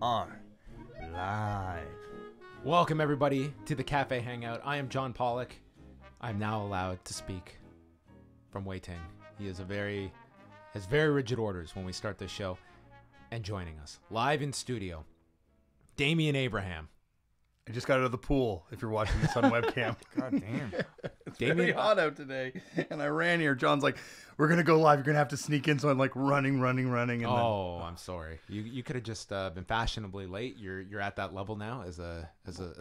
are live. Welcome everybody to the Café Hangout. I am John Pollock. I'm now allowed to speak from Ting. He has very rigid orders when we start this show. And joining us live in studio, Damian Abraham. I just got out of the pool, if you're watching this on webcam. God damn. It's very hot out today. And I ran here. John's like, we're going to go live. You're going to have to sneak in. So I'm like running. And I'm sorry. You could have just been fashionably late. You're at that level now as a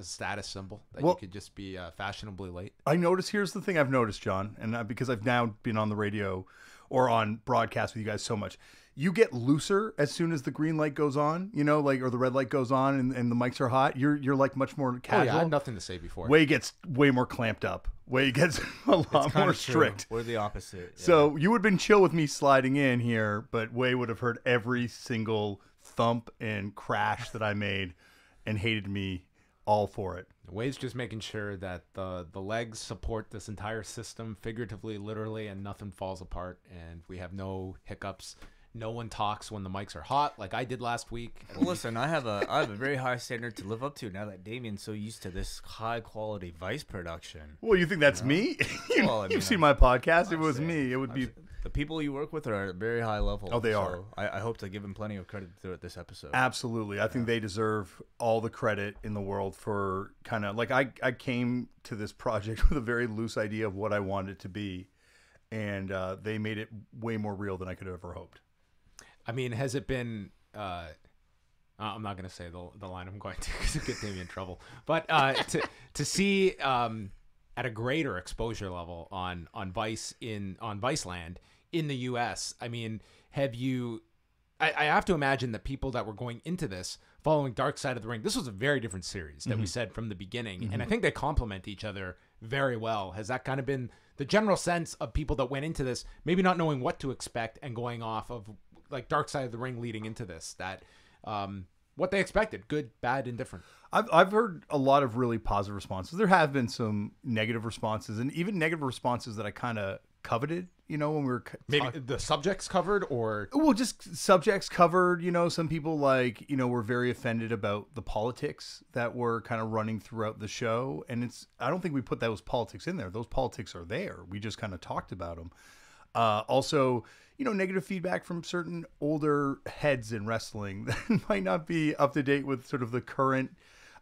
status symbol that you could just be fashionably late. I noticed, here's the thing I've noticed, John, and because I've now been on the radio or on broadcast with you guys so much. You get looser as soon as the green light goes on, or the red light goes on and the mics are hot. You're like much more casual. Oh, yeah, I had nothing to say before. Way gets way more clamped up. Way gets a lot more strict. We're the opposite. Yeah. So you would have been chill with me sliding in here, but Way would have heard every single thump and crash that I made and hated me all for it. Way's just making sure that the legs support this entire system figuratively, literally, and nothing falls apart, and we have no hiccups. No one talks when the mics are hot, like I did last week. Well, listen, I have a very high standard to live up to now that Damian's so used to this high quality Vice production. Well, you think that's me? You've seen my podcast. If it was me, it would be. The people you work with are at a very high level. Oh, they are. I hope to give them plenty of credit throughout this episode. Absolutely. I think they deserve all the credit in the world for kind of like I came to this project with a very loose idea of what I wanted it to be. And they made it way more real than I could have ever hoped. I mean, has it been? I'm not going to say the line I'm going to get me in trouble. But to see at a greater exposure level on Viceland in the U.S. I mean, have you? I have to imagine that people that were going into this following Dark Side of the Ring. This was a very different series that we said from the beginning, and I think they complement each other very well. Has that kind of been the general sense of people that went into this, maybe not knowing what to expect and going off of like Dark Side of the Ring leading into this, that what they expected, good, bad, indifferent? I've heard a lot of really positive responses. There have been some negative responses, and even negative responses that I kind of coveted, when we were maybe the subjects covered, or just subjects covered. Some people were very offended about the politics that were kind of running throughout the show, and I don't think we put those politics in there. Those politics are there. We just kind of talked about them. Also, negative feedback from certain older heads in wrestling that might not be up to date with sort of the current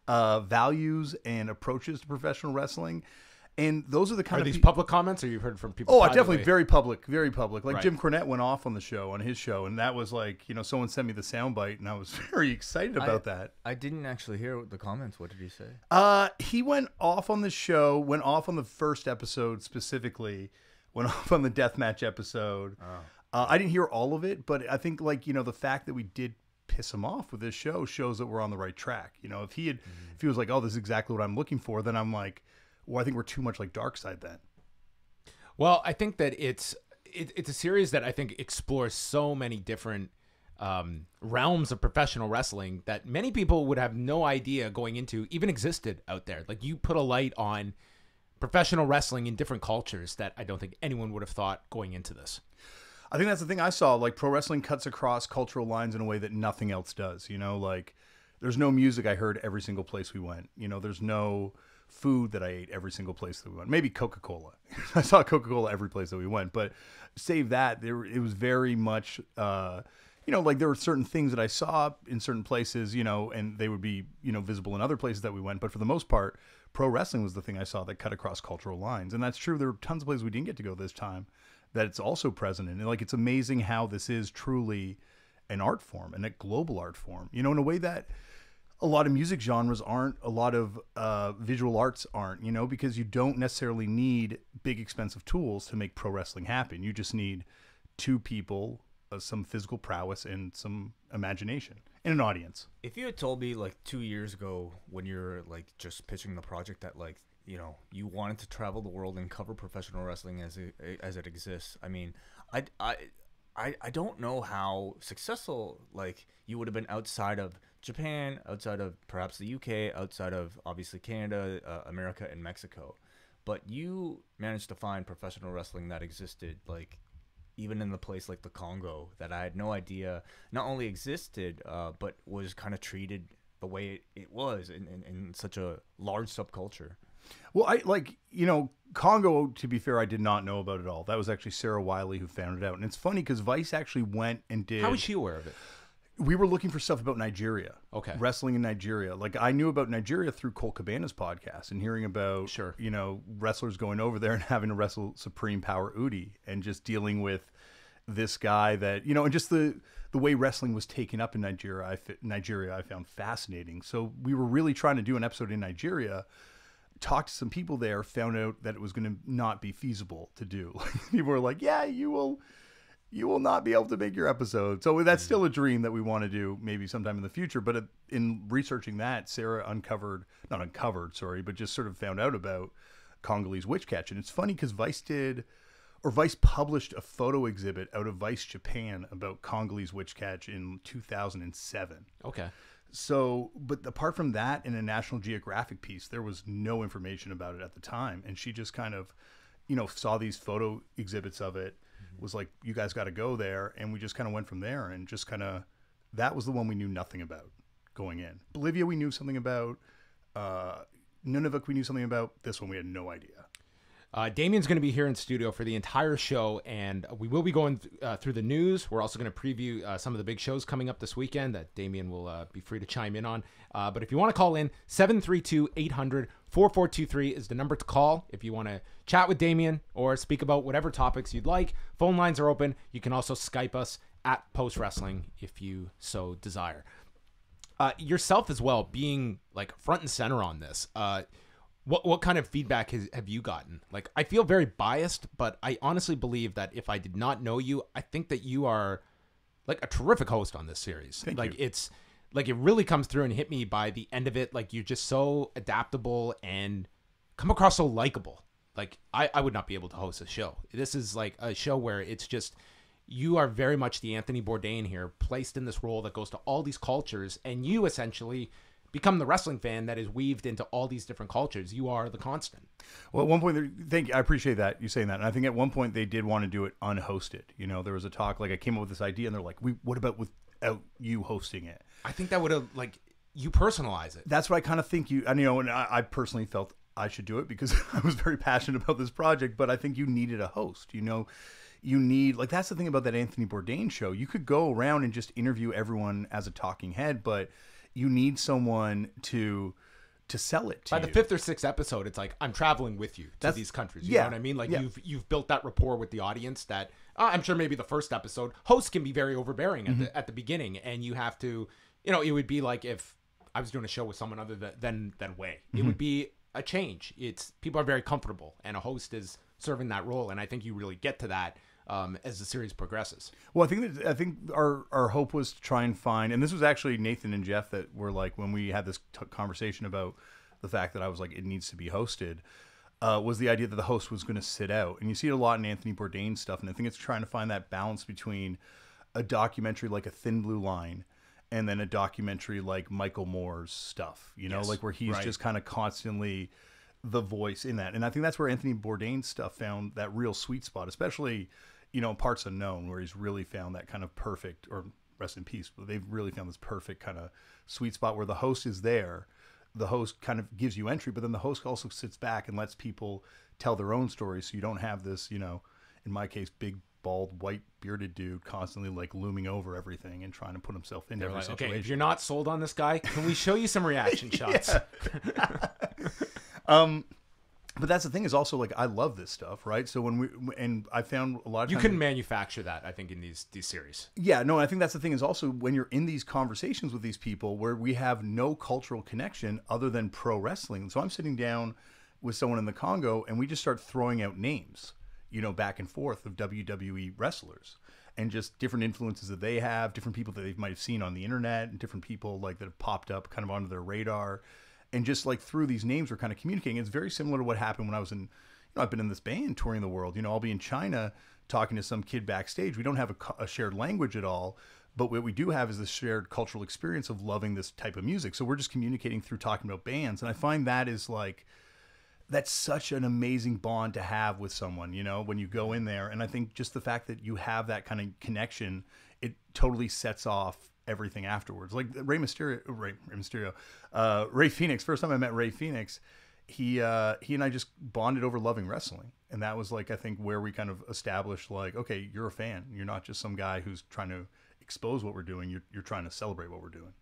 values and approaches to professional wrestling. And those are the kind of these public comments, or you've heard from people? Oh, definitely very public, very public. Like right. Jim Cornette went off on his show, and that was like, someone sent me the soundbite, and I was very excited about that. I didn't actually hear the comments. What did he say? He went off on the show, went off on the first episode specifically, went off on the deathmatch episode. Oh. I didn't hear all of it, but I think the fact that we did piss him off with this show shows that we're on the right track. If he was like, oh, this is exactly what I'm looking for, then I'm like, well, I think we're too much like Dark Side then. Well, I think that it's a series that I think explores so many different realms of professional wrestling that many people would have no idea going into even existed out there. Like, you put a light on professional wrestling in different cultures that I don't think anyone would have thought going into this. I think that's the thing I saw. Like, pro wrestling cuts across cultural lines in a way that nothing else does. Like, there's no music I heard every single place we went. There's no food that I ate every single place that we went. Maybe Coca-Cola. I saw Coca-Cola every place that we went. But save that, it was very much, like there were certain things that I saw in certain places, and they would be, visible in other places that we went. But for the most part, pro wrestling was the thing I saw that cut across cultural lines. And that's true. There were tons of places we didn't get to go this time that it's also present in. And like, it's amazing how this is truly an art form, and a global art form, in a way that a lot of music genres aren't, a lot of visual arts aren't, because you don't necessarily need big expensive tools to make pro wrestling happen. You just need two people, some physical prowess, and some imagination, and an audience. If you had told me like 2 years ago, when you're like just pitching the project, that like, you wanted to travel the world and cover professional wrestling as it exists, I mean, I don't know how successful like you would have been outside of Japan, outside of perhaps the UK, outside of obviously Canada, America, and Mexico. But you managed to find professional wrestling that existed like even in the place like the Congo that I had no idea not only existed, but was kind of treated the way it was in such a large subculture. Well, I like, Congo, to be fair, I did not know about it all. That was actually Sarah Wiley who found it out. And it's funny because Vice actually went and did. How was she aware of it? We were looking for stuff about Nigeria. Okay. Wrestling in Nigeria. Like, I knew about Nigeria through Colt Cabana's podcast and hearing about, Sure. wrestlers going over there and having to wrestle Supreme Power Udi and just dealing with this guy that, and just the way wrestling was taken up in Nigeria, I found fascinating. So we were really trying to do an episode in Nigeria, talked to some people there, found out that it was going to not be feasible to do. People were like, yeah, you will not be able to make your episode. So that's still a dream that we want to do maybe sometime in the future. But in researching that, Sarah but just sort of found out about Congolese witch catch. And it's funny because Vice published a photo exhibit out of Vice Japan about Congolese witch catch in 2007. Okay. So, but apart from that, in a National Geographic piece, there was no information about it at the time. And she just kind of, saw these photo exhibits of it, was like, you guys got to go there. And we just kind of went from there and just kind of, that was the one we knew nothing about going in. Bolivia, we knew something about. Nunavut, we knew something about. This one, we had no idea. Damian's going to be here in studio for the entire show, and we will be going through the news. We're also going to preview some of the big shows coming up this weekend that Damian will be free to chime in on. But if you want to call in, 732-800-4423 is the number to call. If you want to chat with Damian or speak about whatever topics you'd like, phone lines are open. You can also Skype us at Post Wrestling if you so desire. Yourself as well, being like front and center on this, What kind of feedback have you gotten? Like, I feel very biased, but I honestly believe that if I did not know you, I think that you are like a terrific host on this series. Thank you. It's like it really comes through and hit me by the end of it. Like, you're just so adaptable and come across so likable. Like, I would not be able to host a show. This is like a show where it's just, you are very much the Anthony Bourdain here, placed in this role that goes to all these cultures, and you essentially become the wrestling fan that is weaved into all these different cultures. You are the constant. Well, at one point, I appreciate that you saying that. And I think at one point they did want to do it unhosted. There was a talk, like I came up with this idea and they're like, what about without you hosting it? I think that would have, like, you personalize it. That's what I kind of think and I personally felt I should do it because I was very passionate about this project, but I think you needed a host, you need, like, that's the thing about that Anthony Bourdain show. You could go around and just interview everyone as a talking head, but you need someone to sell it to By the you. 5th or 6th episode, it's like, I'm traveling with you to these countries. You know what I mean? Like, you've built that rapport with the audience that I'm sure maybe the first episode, hosts can be very overbearing at the beginning, and you have to, it would be like if I was doing a show with someone other than Way. It would be a change. People are very comfortable, and a host is serving that role, and I think you really get to that as the series progresses. Well, I think our hope was to try and find, and this was actually Nathan and Jeff that were like, when we had this conversation about the fact that I was like, it needs to be hosted, was the idea that the host was going to sit out. And you see it a lot in Anthony Bourdain stuff, and I think it's trying to find that balance between a documentary like A Thin Blue Line and then a documentary like Michael Moore's stuff, Yes, like where he's just kind of constantly the voice in that. And I think that's where Anthony Bourdain's stuff found that real sweet spot, especially Parts Unknown, where he's really found that kind of perfect, or rest in peace, but they've really found this perfect kind of sweet spot where the host is there. The host kind of gives you entry, but then the host also sits back and lets people tell their own stories. So you don't have this, in my case, big, bald, white bearded dude constantly like looming over everything and trying to put himself into every situation. Okay, if you're not sold on this guy, can we show you some reaction shots? But that's the thing is also, like, I love this stuff, right? So and I found a lot of times You can manufacture that, I think, in these series. Yeah, no, I think that's the thing is also when you're in these conversations with these people where we have no cultural connection other than pro wrestling. So I'm sitting down with someone in the Congo and we just start throwing out names, back and forth of WWE wrestlers and just different influences that they have, different people that they might have seen on the internet, and different people like that have popped up kind of onto their radar. And just like through these names, we're kind of communicating. It's very similar to what happened when I was I've been in this band touring the world. I'll be in China talking to some kid backstage. We don't have a shared language at all, but what we do have is this shared cultural experience of loving this type of music. So we're just communicating through talking about bands. And I find that is like, that's such an amazing bond to have with someone, you know, when you go in there. And I think just the fact that you have that kind of connection, it totally sets off everything afterwards. Like Ray Phoenix. First time I met Ray Phoenix, he and I just bonded over loving wrestling. And that was like, I think, where we kind of established like, okay, you're a fan. You're not just some guy who's trying to expose what we're doing. You're trying to celebrate what we're doing.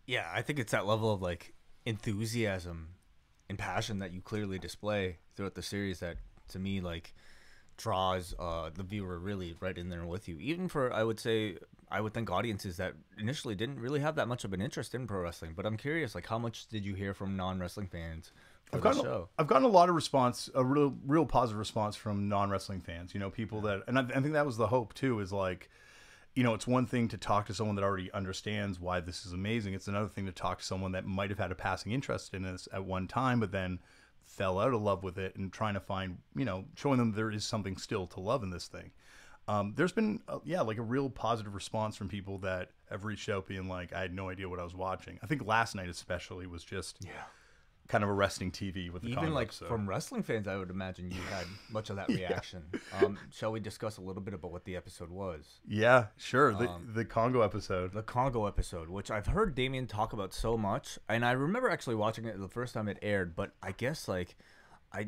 Yeah, I think it's that level of like enthusiasm and passion that you clearly display throughout the series that, to me, like draws the viewer really right in there with you. Even for, I would think audiences that initially didn't really have that much of an interest in pro wrestling. But I'm curious, like, how much did you hear from non-wrestling fans for the show? I've gotten a lot of response, a real positive response from non-wrestling fans. You know, people that, and I think that was the hope too, is like, you know, it's one thing to talk to someone that already understands why this is amazing. It's another thing to talk to someone that might have had a passing interest in this at one time, but then fell out of love with it, and trying to find, you know, showing them there is something still to love in this thing. There's been, like a real positive response from people that have reached out being like, I had no idea what I was watching. I think last night especially was just kind of arresting TV with the even Congo like episode. From wrestling fans, I would imagine you had much of that reaction. Shall we discuss a little bit about what the episode was? Yeah, sure. The Congo episode. The Congo episode, which I've heard Damian talk about so much, and I remember actually watching it the first time it aired, but I guess like I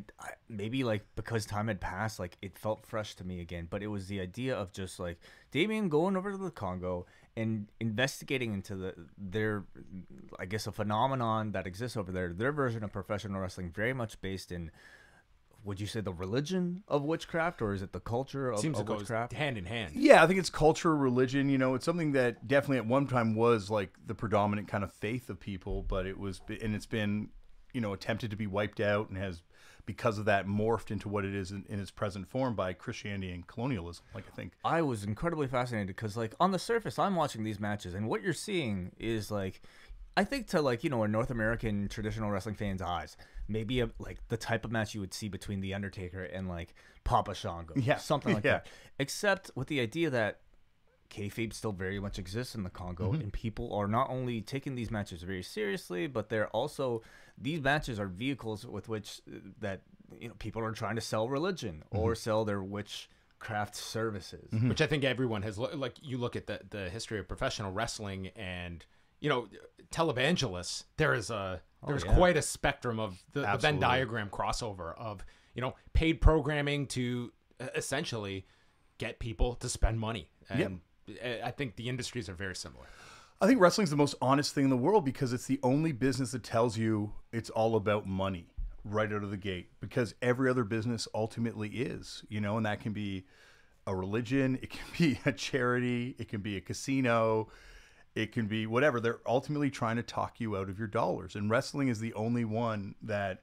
maybe like because time had passed, like it felt fresh to me again. But it was the idea of just like Damian going over to the Congo and investigating into their I guess a phenomenon that exists over there, their version of professional wrestling, very much based in, would you say, the religion of witchcraft, or is it the culture of witchcraft? Goes hand in hand. Yeah, I think it's culture, religion. You know, it's something that definitely at one time was like the predominant kind of faith of people, but it's been, you know, attempted to be wiped out, and has, because of that, morphed into what it is in its present form by Christianity and colonialism. Like, I think I was incredibly fascinated because, like, on the surface, I'm watching these matches, and what you're seeing is like, I think to like, you know, a North American traditional wrestling fan's eyes, maybe like the type of match you would see between The Undertaker and like Papa Shango, something like that. Except with the idea that kayfabe still very much exists in the Congo, and people are not only taking these matches very seriously, but they're also, these matches are vehicles with which that, you know, people are trying to sell religion or sell their witchcraft services, which I think everyone has. Like, you look at the history of professional wrestling, and you know, televangelists. There's quite a spectrum of the Venn diagram crossover of, you know, paid programming to essentially get people to spend money, and I think the industries are very similar. I think wrestling's the most honest thing in the world, because it's the only business that tells you it's all about money right out of the gate, because every other business ultimately is, you know, and that can be a religion, it can be a charity, it can be a casino, it can be whatever. They're ultimately trying to talk you out of your dollars, and wrestling is the only one that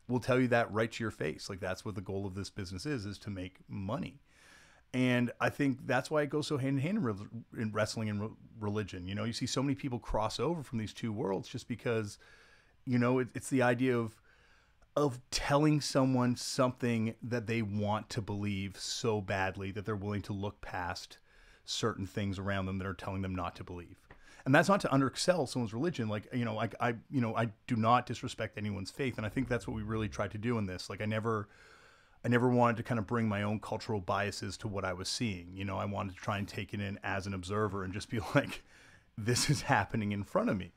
will tell you that right to your face. Like, that's what the goal of this business is to make money. And I think that's why it goes so hand in hand in wrestling and religion. You know, you see so many people cross over from these two worlds just because, you know, it's the idea of telling someone something that they want to believe so badly that they're willing to look past certain things around them that are telling them not to believe. And that's not to undersell someone's religion. Like, you know, I do not disrespect anyone's faith. And I think that's what we really tried to do in this. Like, I never wanted to kind of bring my own cultural biases to what I was seeing. You know, I wanted to try and take it in as an observer and just be like, this is happening in front of me,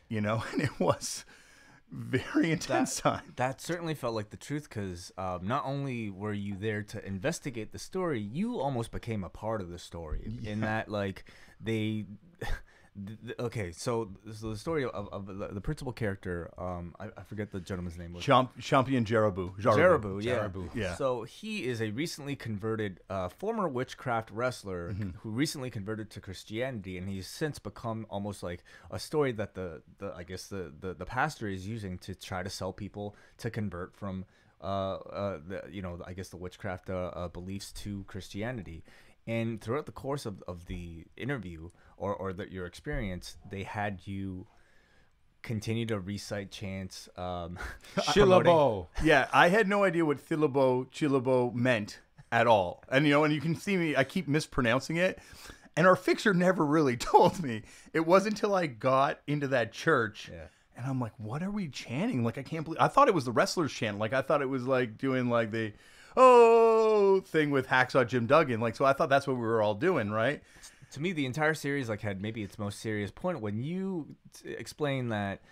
you know? And it was very intense time. That certainly felt like the truth, because not only were you there to investigate the story, you almost became a part of the story in that, like, they... Okay, so the story of the principal character, I forget the gentleman's name. Champion Jarabu. Yeah. So he is a recently converted former witchcraft wrestler who recently converted to Christianity, and he's since become almost like a story that the pastor is using to try to sell people to convert from the witchcraft beliefs to Christianity. And throughout the course of the interview or your experience, they had you continue to recite chants. Chilabo. Yeah, I had no idea what Chilabo meant at all. And, you know, and you can see me, I keep mispronouncing it. And our fixer never really told me. It wasn't until I got into that church And I'm like, what are we chanting? Like, I can't believe. I thought it was the wrestlers chant. Like, I thought it was like doing like the thing with Hacksaw Jim Duggan. Like, so I thought that's what we were all doing, right? To me, the entire series like had maybe its most serious point when you explain that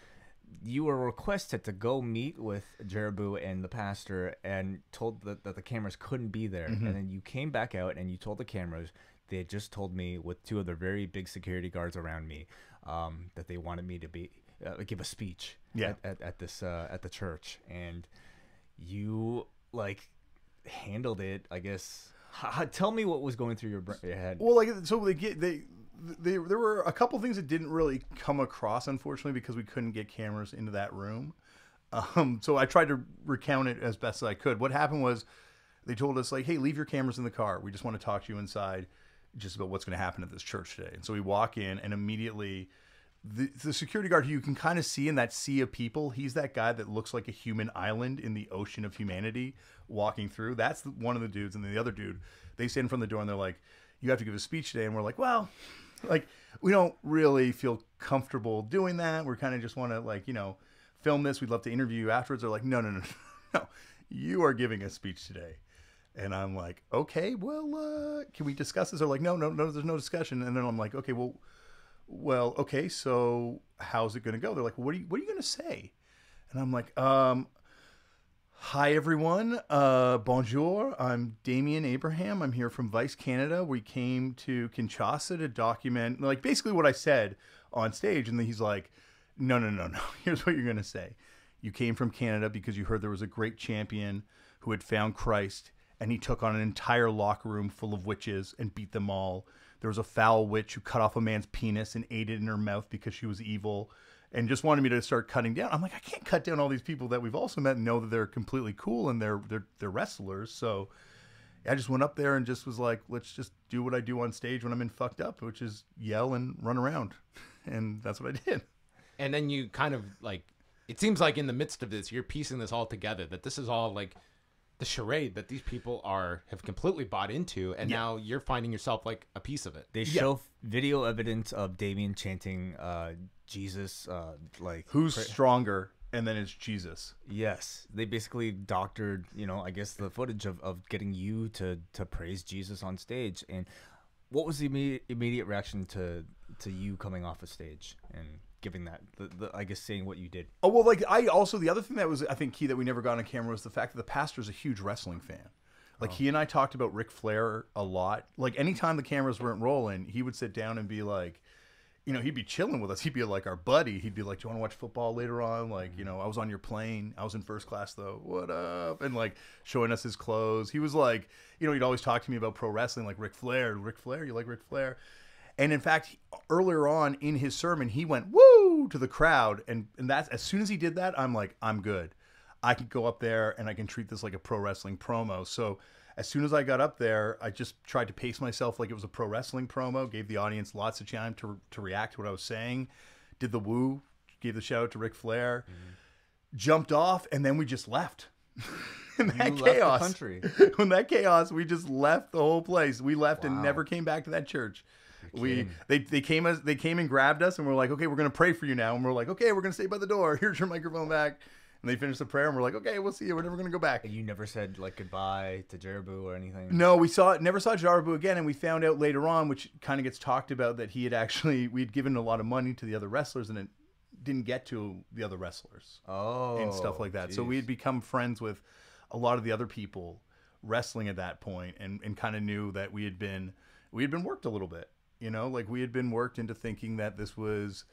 you were requested to go meet with Jerbu and the pastor and told that the cameras couldn't be there. And then you came back out and you told the cameras they had just told me with two of their very big security guards around me that they wanted me to be give a speech at the church. And you like handled it, I guess. Tell me what was going through your head. Well, like, so there were a couple things that didn't really come across, unfortunately, because we couldn't get cameras into that room. So I tried to recount it as best as I could. What happened was they told us, like, hey, leave your cameras in the car. We just want to talk to you inside just about what's going to happen at this church today. And so we walk in, and immediately the security guard, who you can kind of see in that sea of people, he's that guy that looks like a human island in the ocean of humanity walking through. That's one of the dudes. And then the other dude, they stand in front of the door and they're like, you have to give a speech today. And we're like, well, like, we don't really feel comfortable doing that. We're kind of just want to, like, you know, film this. We'd love to interview you afterwards. They're like, no. You are giving a speech today. And I'm like, okay, well, can we discuss this? They're like, no, there's no discussion. And then I'm like, okay, well, okay, so how's it going to go? They're like, what are you going to say? And I'm like, hi, everyone. Bonjour. I'm Damian Abraham. I'm here from Vice Canada. We came to Kinshasa to document, like, basically what I said on stage. And then he's like, no. Here's what you're going to say. You came from Canada because you heard there was a great champion who had found Christ, and he took on an entire locker room full of witches and beat them all. There was a foul witch who cut off a man's penis and ate it in her mouth because she was evil, and just wanted me to start cutting down. I'm like, I can't cut down all these people that we've also met and know that they're completely cool and they're wrestlers. So I just went up there and just was like, let's just do what I do on stage when I'm in fucked up, which is yell and run around. And that's what I did. And then you kind of like, it seems like in the midst of this, you're piecing this all together, that this is all like the charade that these people have completely bought into, and now you're finding yourself like a piece of it. They show video evidence of Damian chanting Jesus, like who's stronger, and then it's Jesus. Yes, they basically doctored, I guess the footage of getting you to praise Jesus on stage. And what was the immediate reaction to you coming off a stage and giving that, I guess, saying what you did? Oh, well, like, the other thing that was, I think, key that we never got on camera was the fact that the pastor's a huge wrestling fan. Like, he and I talked about Ric Flair a lot. Like, anytime the cameras weren't rolling, he would sit down and be like, he'd be chilling with us. He'd be like our buddy. He'd be like, do you want to watch football later on? Like, I was on your plane. I was in first class, though. What up? And, like, showing us his clothes. He was like, he'd always talk to me about pro wrestling, like, Ric Flair, you like Ric Flair? And in fact, earlier on in his sermon, he went, woo, to the crowd. And that's, as soon as he did that, I'm like, I'm good. I could go up there and I can treat this like a pro wrestling promo. So as soon as I got up there, I just tried to pace myself like it was a pro wrestling promo, gave the audience lots of time to react to what I was saying, did the woo, gave the shout out to Ric Flair, jumped off, and then we just left. In that chaos, left the country. In that chaos, we just left the whole place. We left and never came back to that church. They came and grabbed us and we're like, okay, we're gonna pray for you now. And we're like, okay, we're gonna stay by the door. Here's your microphone back. And they finished the prayer and we're like, okay, we'll see you. We're never gonna go back. And you never said like goodbye to Jerbu or anything? No, never saw Jerbu again. And we found out later on, which kind of gets talked about, that we'd given a lot of money to the other wrestlers and it didn't get to the other wrestlers. Oh, and stuff like that. Geez. So we had become friends with a lot of the other people wrestling at that point, and kind of knew that we had been worked a little bit. Like, we had been worked into thinking that this was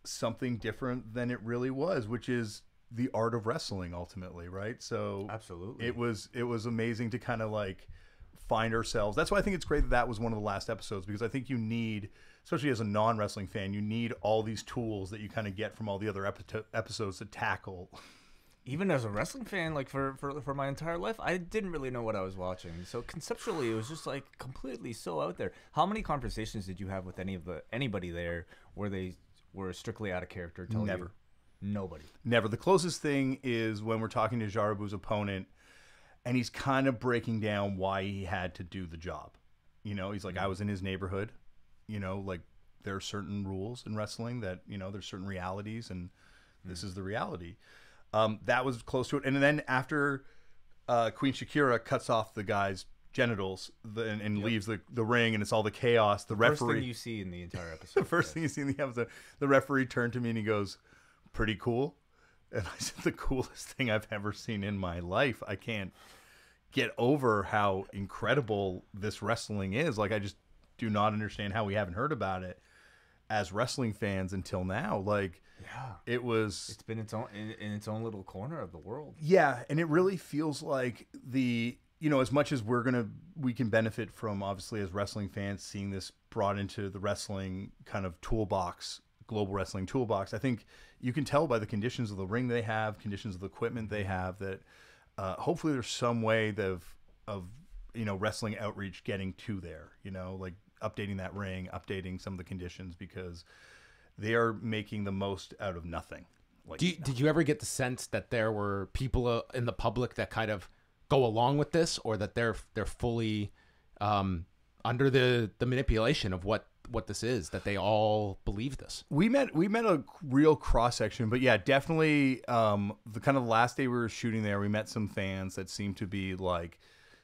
something different than it really was, which is the art of wrestling ultimately, right? So absolutely, it was amazing to kind of like find ourselves. That's why I think it's great that was one of the last episodes, because I think you need, especially as a non-wrestling fan, you need all these tools that you kind of get from all the other episodes to tackle. Even as a wrestling fan, like for my entire life, I didn't really know what I was watching. So conceptually, it was just like completely so out there. How many conversations did you have with anybody there where they were strictly out of character? Never. Nobody. Never. The closest thing is when we're talking to Jarabu's opponent, and he's kind of breaking down why he had to do the job. He's like, I was in his neighborhood. Like, there are certain rules in wrestling that, there's certain realities, and This is the reality. That was close to it. And then after Queen Shakira cuts off the guy's genitals and leaves the ring, and it's all the chaos, the referee... First thing you see in the entire episode. The first thing you see in the episode, the referee turned to me and he goes, "Pretty cool." And I said, "The coolest thing I've ever seen in my life. I can't get over how incredible this wrestling is. Like, I just do not understand how we haven't heard about it as wrestling fans until now." Like, Yeah. it's been its own in its own little corner of the world. Yeah, and it really feels like as much as we can benefit from, obviously, as wrestling fans, seeing this brought into the wrestling kind of toolbox, global wrestling toolbox. I think you can tell by the conditions of the ring they have, conditions of the equipment they have, that hopefully there's some way of wrestling outreach getting to there, like updating that ring, updating some of the conditions, because they are making the most out of nothing. Like, did you ever get the sense that there were people in the public that kind of go along with this, or that they're fully under the manipulation of what this is, that they all believe this? We met a real cross section, but yeah, definitely the kind of last day we were shooting there, we met some fans that seemed to be like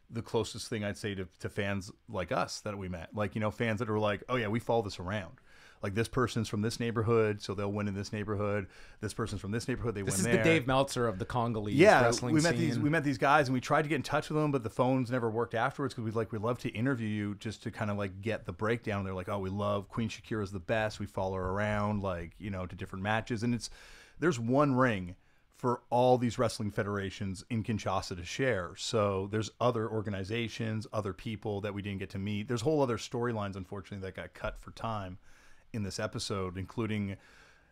the closest thing I'd say to fans like us that we met. Like, fans that are like, "Oh yeah, we follow this around. Like, this person's from this neighborhood, so they'll win in this neighborhood. This person's from this neighborhood, they win there." This is the Dave Meltzer of the Congolese wrestling we met scene. we met these guys, and we tried to get in touch with them, but the phones never worked afterwards, because we'd love to interview you just to kind of like get the breakdown. They're like, "Oh, we love Queen Shakira's the best. We follow her around, like, to different matches." And there's one ring for all these wrestling federations in Kinshasa to share. So there's other organizations, other people that we didn't get to meet. There's whole other storylines, unfortunately, that got cut for time in this episode, including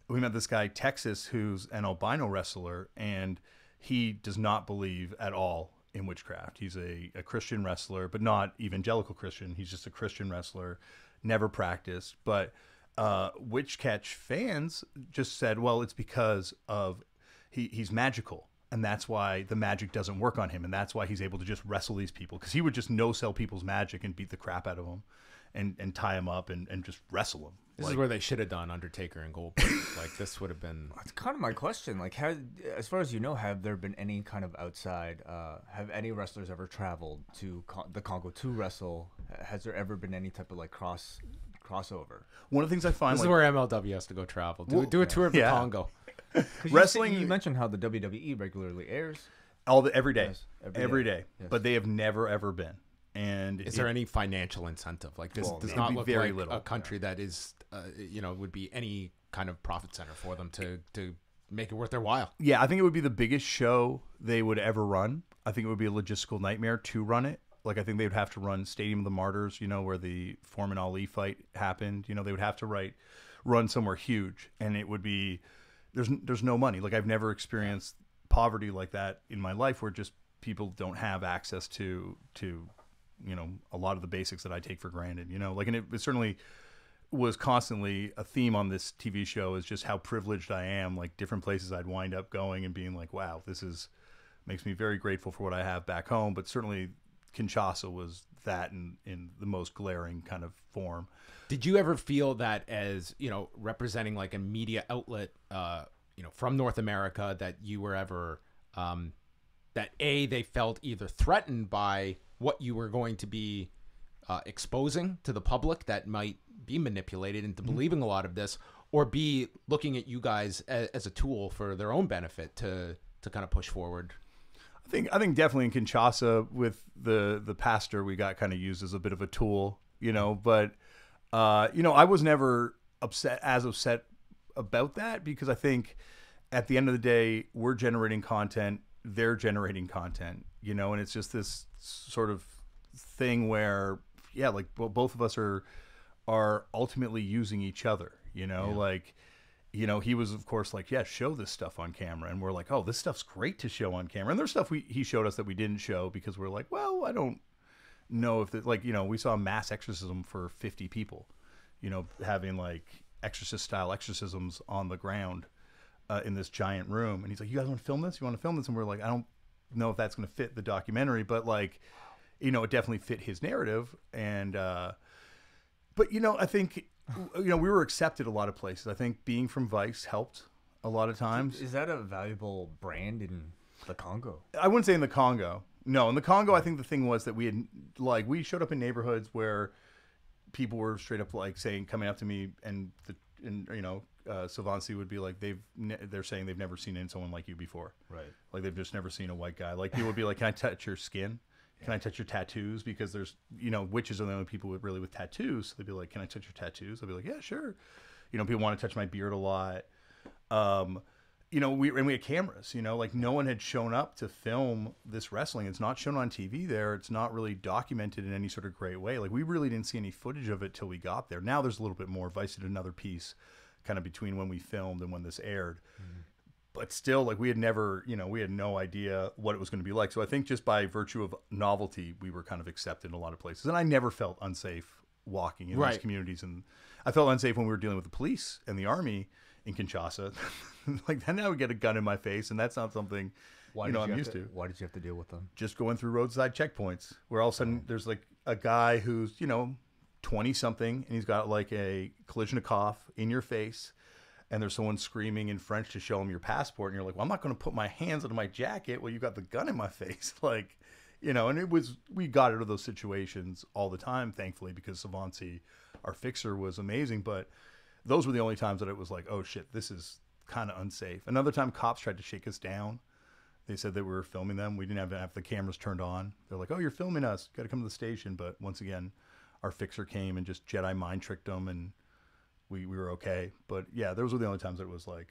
we met this guy, Texas, who's an albino wrestler, and he does not believe at all in witchcraft. He's a Christian wrestler, but not evangelical Christian. He's just a Christian wrestler, never practiced. But Witch Catch fans just said, well, it's because of he's magical, and that's why the magic doesn't work on him, and that's why he's able to just wrestle these people, because he would just no-sell people's magic and beat the crap out of them and tie them up and just wrestle them. This is where they should have done Undertaker and Goldberg. Like, this would have been... That's kind of my question. Like, as far as you know, have there been any kind of outside... have any wrestlers ever traveled to the Congo to wrestle? Has there ever been any type of, like, crossover? One of the things I find... This is where MLW has to go travel. Do a tour of the Congo. Wrestling... You mentioned how the WWE regularly airs. Every day. Yes, every day. Yes. But they have never, ever been. And is there any financial incentive? Like, this does not look like a country that is, would be any kind of profit center for them to make it worth their while. Yeah, I think it would be the biggest show they would ever run. I think it would be a logistical nightmare to run it. Like, I think they would have to run Stadium of the Martyrs, where the Foreman Ali fight happened. They would have to run somewhere huge, and it would be there's no money. Like, I've never experienced poverty like that in my life, where just people don't have access to a lot of the basics that I take for granted, and it certainly was constantly a theme on this TV show, is just how privileged I am. Like, different places I'd wind up going and being like, wow, makes me very grateful for what I have back home. But certainly Kinshasa was that in the most glaring kind of form. Did you ever feel that as, representing like a media outlet, from North America, that you were ever, that they felt either threatened by what you were going to be exposing to the public that might be manipulated into believing a lot of this, or B, looking at you guys as a tool for their own benefit to kind of push forward? I think definitely in Kinshasa with the pastor, we got kind of used as a bit of a tool, but I was never upset about that, because I think at the end of the day, we're generating content, they're generating content, and it's just this sort of thing where, yeah, like both of us are ultimately using each other, like, he was, of course, like, yeah, show this stuff on camera. And we're like, oh, this stuff's great to show on camera. And there's stuff he showed us that we didn't show, because we're like, well, I don't know if we saw mass exorcism for 50 people, having like exorcist style exorcisms on the ground in this giant room. And he's like, you guys want to film this? You want to film this? And we're like, I don't know if that's going to fit the documentary, but like, it definitely fit his narrative. And, but, I think, we were accepted a lot of places. I think being from Vice helped. a lot of times. Is that a valuable brand in the Congo? I wouldn't say in the Congo. No, in the Congo, I think the thing was that we showed up in neighborhoods where people were straight up like saying, coming up to me, and Savansi would be like, they're saying they've never seen someone like you before. Right. Like they've just never seen a white guy. Like people would be like, can I touch your skin? Can I touch your tattoos? Because there's, witches are the only people with tattoos. So they'd be like, can I touch your tattoos? I'd be like, yeah, sure. People want to touch my beard a lot. We had cameras, like no one had shown up to film this wrestling. It's not shown on TV there. It's not really documented in any sort of great way. Like we really didn't see any footage of it till we got there. Now there's a little bit more. Vice did another piece kind of between when we filmed and when this aired. Mm-hmm. But still, like we had never, we had no idea what it was going to be like. So I think just by virtue of novelty, we were kind of accepted in a lot of places. And I never felt unsafe walking in these communities. And I felt unsafe when we were dealing with the police and the army in Kinshasa. Like then I would get a gun in my face, and that's not something I'm used to. Why did you have to deal with them? Just going through roadside checkpoints where all of a sudden there's like a guy who's 20 something, and he's got like a Kalashnikov in your face, and there's someone screaming in French to show him your passport, and you're like, well, I'm not going to put my hands under my jacket while you got the gun in my face. Like, and we got out of those situations all the time, thankfully, because Savansi, our fixer, was amazing. But those were the only times that it was like, oh shit, this is kind of unsafe. Another time cops tried to shake us down. They said that we were filming them. We didn't have the cameras turned on. They're like, oh, you're filming us. Got to come to the station. But once again, our fixer came and just Jedi mind tricked them, and we were okay. But yeah, those were the only times that it was like.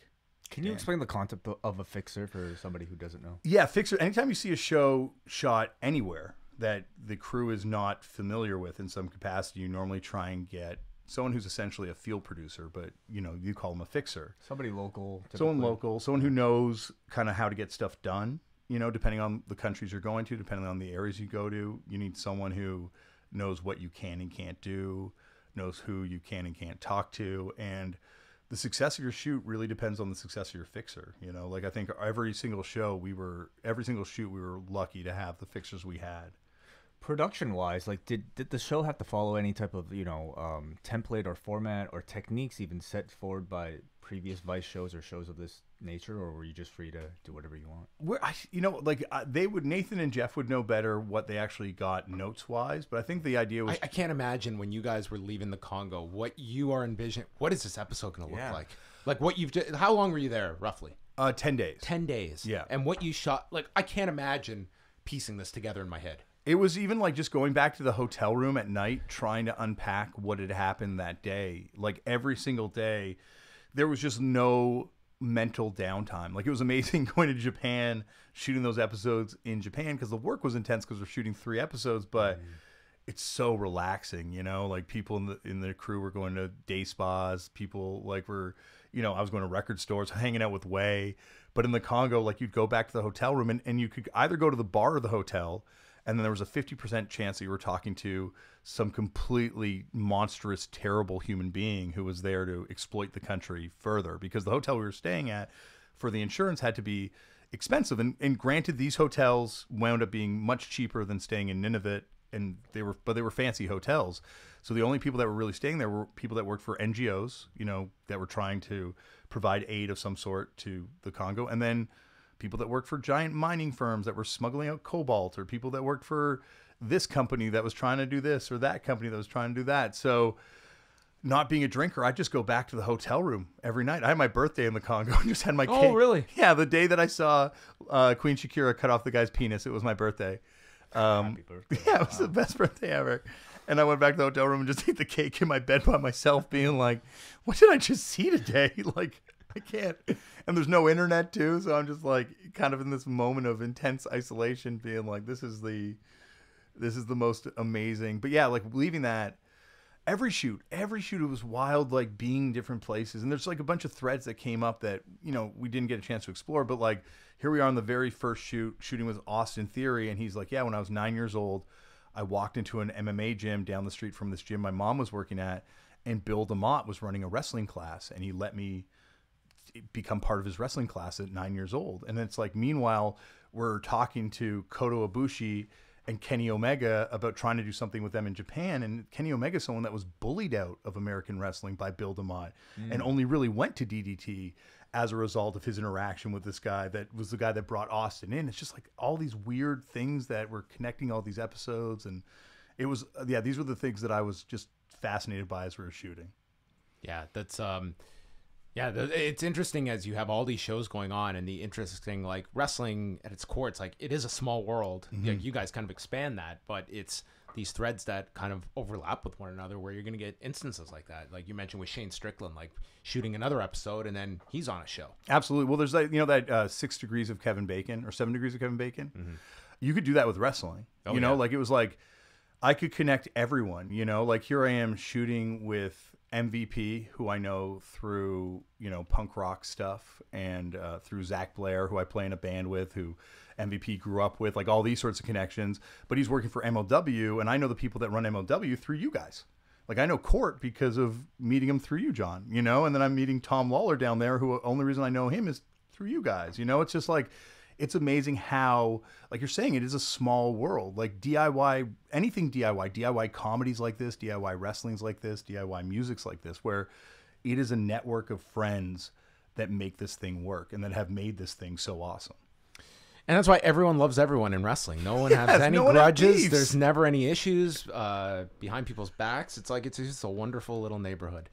Can you explain the concept of a fixer for somebody who doesn't know? Yeah, fixer. Anytime you see a show shot anywhere that the crew is not familiar with in some capacity, you normally try and get someone who's essentially a field producer, but you call them a fixer. Somebody local. Typically. Someone local, someone who knows kind of how to get stuff done, depending on the countries you're going to, depending on the areas you go to. You need someone who knows what you can and can't do, knows who you can and can't talk to. And the success of your shoot really depends on the success of your fixer. Like I think every single shoot, we were lucky to have the fixers we had. Production-wise, like, did the show have to follow any type of template or format or techniques even set forward by previous Vice shows or shows of this nature, or were you just free to do whatever you want? Nathan and Jeff would know better what they actually got notes-wise, but I think the idea was... I can't imagine when you guys were leaving the Congo, what you are envisioning. What is this episode going to look like? Like, how long were you there, roughly? 10 days. 10 days. Yeah. And what you shot, like, I can't imagine piecing this together in my head. It was even like just going back to the hotel room at night, trying to unpack what had happened that day. Like every single day, there was just no mental downtime. Like it was amazing going to Japan, shooting those episodes in Japan, because the work was intense because we're shooting 3 episodes, but it's so relaxing, like people in the crew were going to day spas. People like were, I was going to record stores, hanging out with Way. But in the Congo, like you'd go back to the hotel room and you could either go to the bar or the hotel, and then there was a 50% chance that you were talking to some completely monstrous, terrible human being who was there to exploit the country further, because the hotel we were staying at for the insurance had to be expensive. And granted, these hotels wound up being much cheaper than staying in Nunavut, and they were fancy hotels. So the only people that were really staying there were people that worked for NGOs, that were trying to provide aid of some sort to the Congo, and then people that worked for giant mining firms that were smuggling out cobalt, or people that worked for this company that was trying to do this, or that company that was trying to do that. So not being a drinker, I'd just go back to the hotel room every night. I had my birthday in the Congo and just had my cake. Oh, really? Yeah, the day that I saw Queen Shakira cut off the guy's penis, it was my birthday. Happy birthday. Yeah, it was the best birthday ever. And I went back to the hotel room and just ate the cake in my bed by myself, being like, what did I just see today? Like, I can't. And there's no internet too, so I'm just like kind of in this moment of intense isolation, being like, this is the most amazing. But yeah, like leaving that, every shoot it was wild, like being different places. And there's like a bunch of threads that came up that we didn't get a chance to explore. But like here we are on the very first shooting with Austin Theory, and he's like, yeah, when I was 9 years old, I walked into an MMA gym down the street from this gym my mom was working at, and Bill DeMott was running a wrestling class, and he let me become part of his wrestling class at 9 years old. And it's like, meanwhile, we're talking to Koto Ibushi and Kenny Omega about trying to do something with them in Japan. And Kenny Omega is someone that was bullied out of American wrestling by Bill DeMott and only really went to DDT as a result of his interaction with this guy that was the guy that brought Austin in. It's just like all these weird things that were connecting all these episodes. And it was, these were the things that I was just fascinated by as we were shooting. Yeah, that's it's interesting as you have all these shows going on, and the interesting, like, wrestling at its core, it's like it is a small world. You guys kind of expand that, but it's these threads that kind of overlap with one another, where you're going to get instances like that, like you mentioned with Shane Strickland, like shooting another episode and then he's on a show. Absolutely. Well, there's that 6 degrees of Kevin Bacon or 7 degrees of Kevin Bacon. You could do that with wrestling. You know, like it was like I could connect everyone. You know, like here I am shooting with MVP, who I know through, you know, punk rock stuff, and through Zach Blair, who I play in a band with, who MVP grew up with, like all these sorts of connections. But he's working for MLW, and I know the people that run MLW through you guys. Like I know Court because of meeting him through you, John, you know, and then I'm meeting Tom Lawler down there, who only reason I know him is through you guys. You know, it's just like, it's amazing how, like you're saying, it is a small world. Like DIY, anything DIY comedies like this, DIY wrestling's like this, DIY music's like this, where it is a network of friends that make this thing work and that have made this thing so awesome. And that's why everyone loves everyone in wrestling. No one has any grudges. There's never any issues behind people's backs. It's like, it's just a wonderful little neighborhood.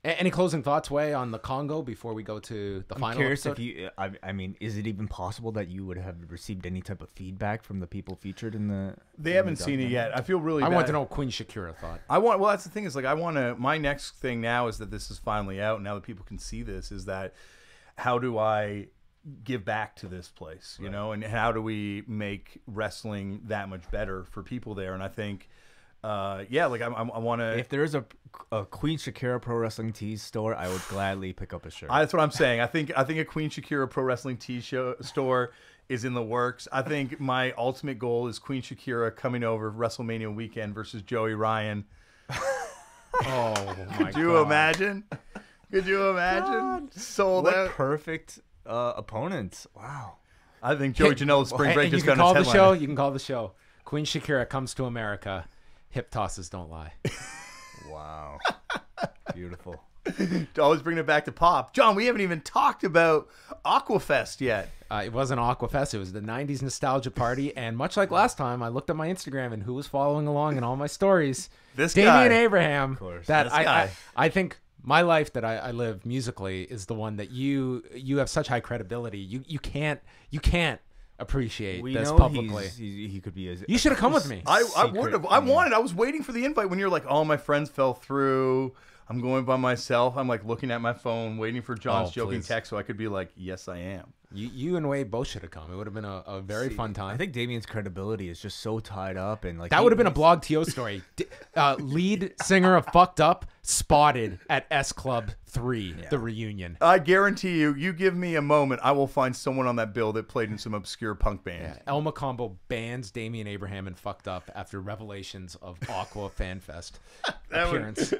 Any closing thoughts, Way, on the Congo before we go to the final curious episode? if you, I mean, is it even possible that you would have received any type of feedback from the people featured in the? They haven't seen it yet. I feel really bad. I want to know what Queen Shakira thought. Well, that's the thing, is like, I want to, my next thing now is that this is finally out. Now that people can see this, is that how do I give back to this place, you know, and how do we make wrestling that much better for people there? And I think, like I want to. If there is a Queen Shakira Pro Wrestling Tees store, I would gladly pick up a shirt. That's what I'm saying. I think a Queen Shakira Pro Wrestling Tees store is in the works. I think my ultimate goal is Queen Shakira coming over WrestleMania weekend versus Joey Ryan. Oh my God. Could you imagine? Could you imagine? God. Sold What out. Perfect opponents. Wow. I think Joey Janela's Spring Break just got call his the headliner. show. You can call the show. Queen Shakira comes to America. Hip tosses don't lie. Wow. Beautiful. Always bringing it back to pop. John, we haven't even talked about Aquafest yet. It wasn't Aquafest. It was the 90s nostalgia party. And much like last time, I looked at my Instagram and who was following along in all my stories. This Damian guy. Abraham. Of course. That This guy. I think my life that I live musically is the one that you have such high credibility. You can't appreciate We this know publicly. he could be. You should have come with me. I Secret, would have. I wanted. I was waiting for the invite when you're like, "Oh, my friends fell through. I'm going by myself." I'm like looking at my phone, waiting for John's joking please. text, so I could be like, "Yes, I am." You and Wade both should have come. It would have been a very fun time. I think Damian's credibility is just so tied up, and like that would have been a Blog TO story. Lead singer of Fucked Up spotted at S Club 3, the reunion. I guarantee you, you give me a moment, I will find someone on that bill that played in some obscure punk band. El Macombo bans Damian Abraham and Fucked Up after revelations of Aqua Fan Fest appearance.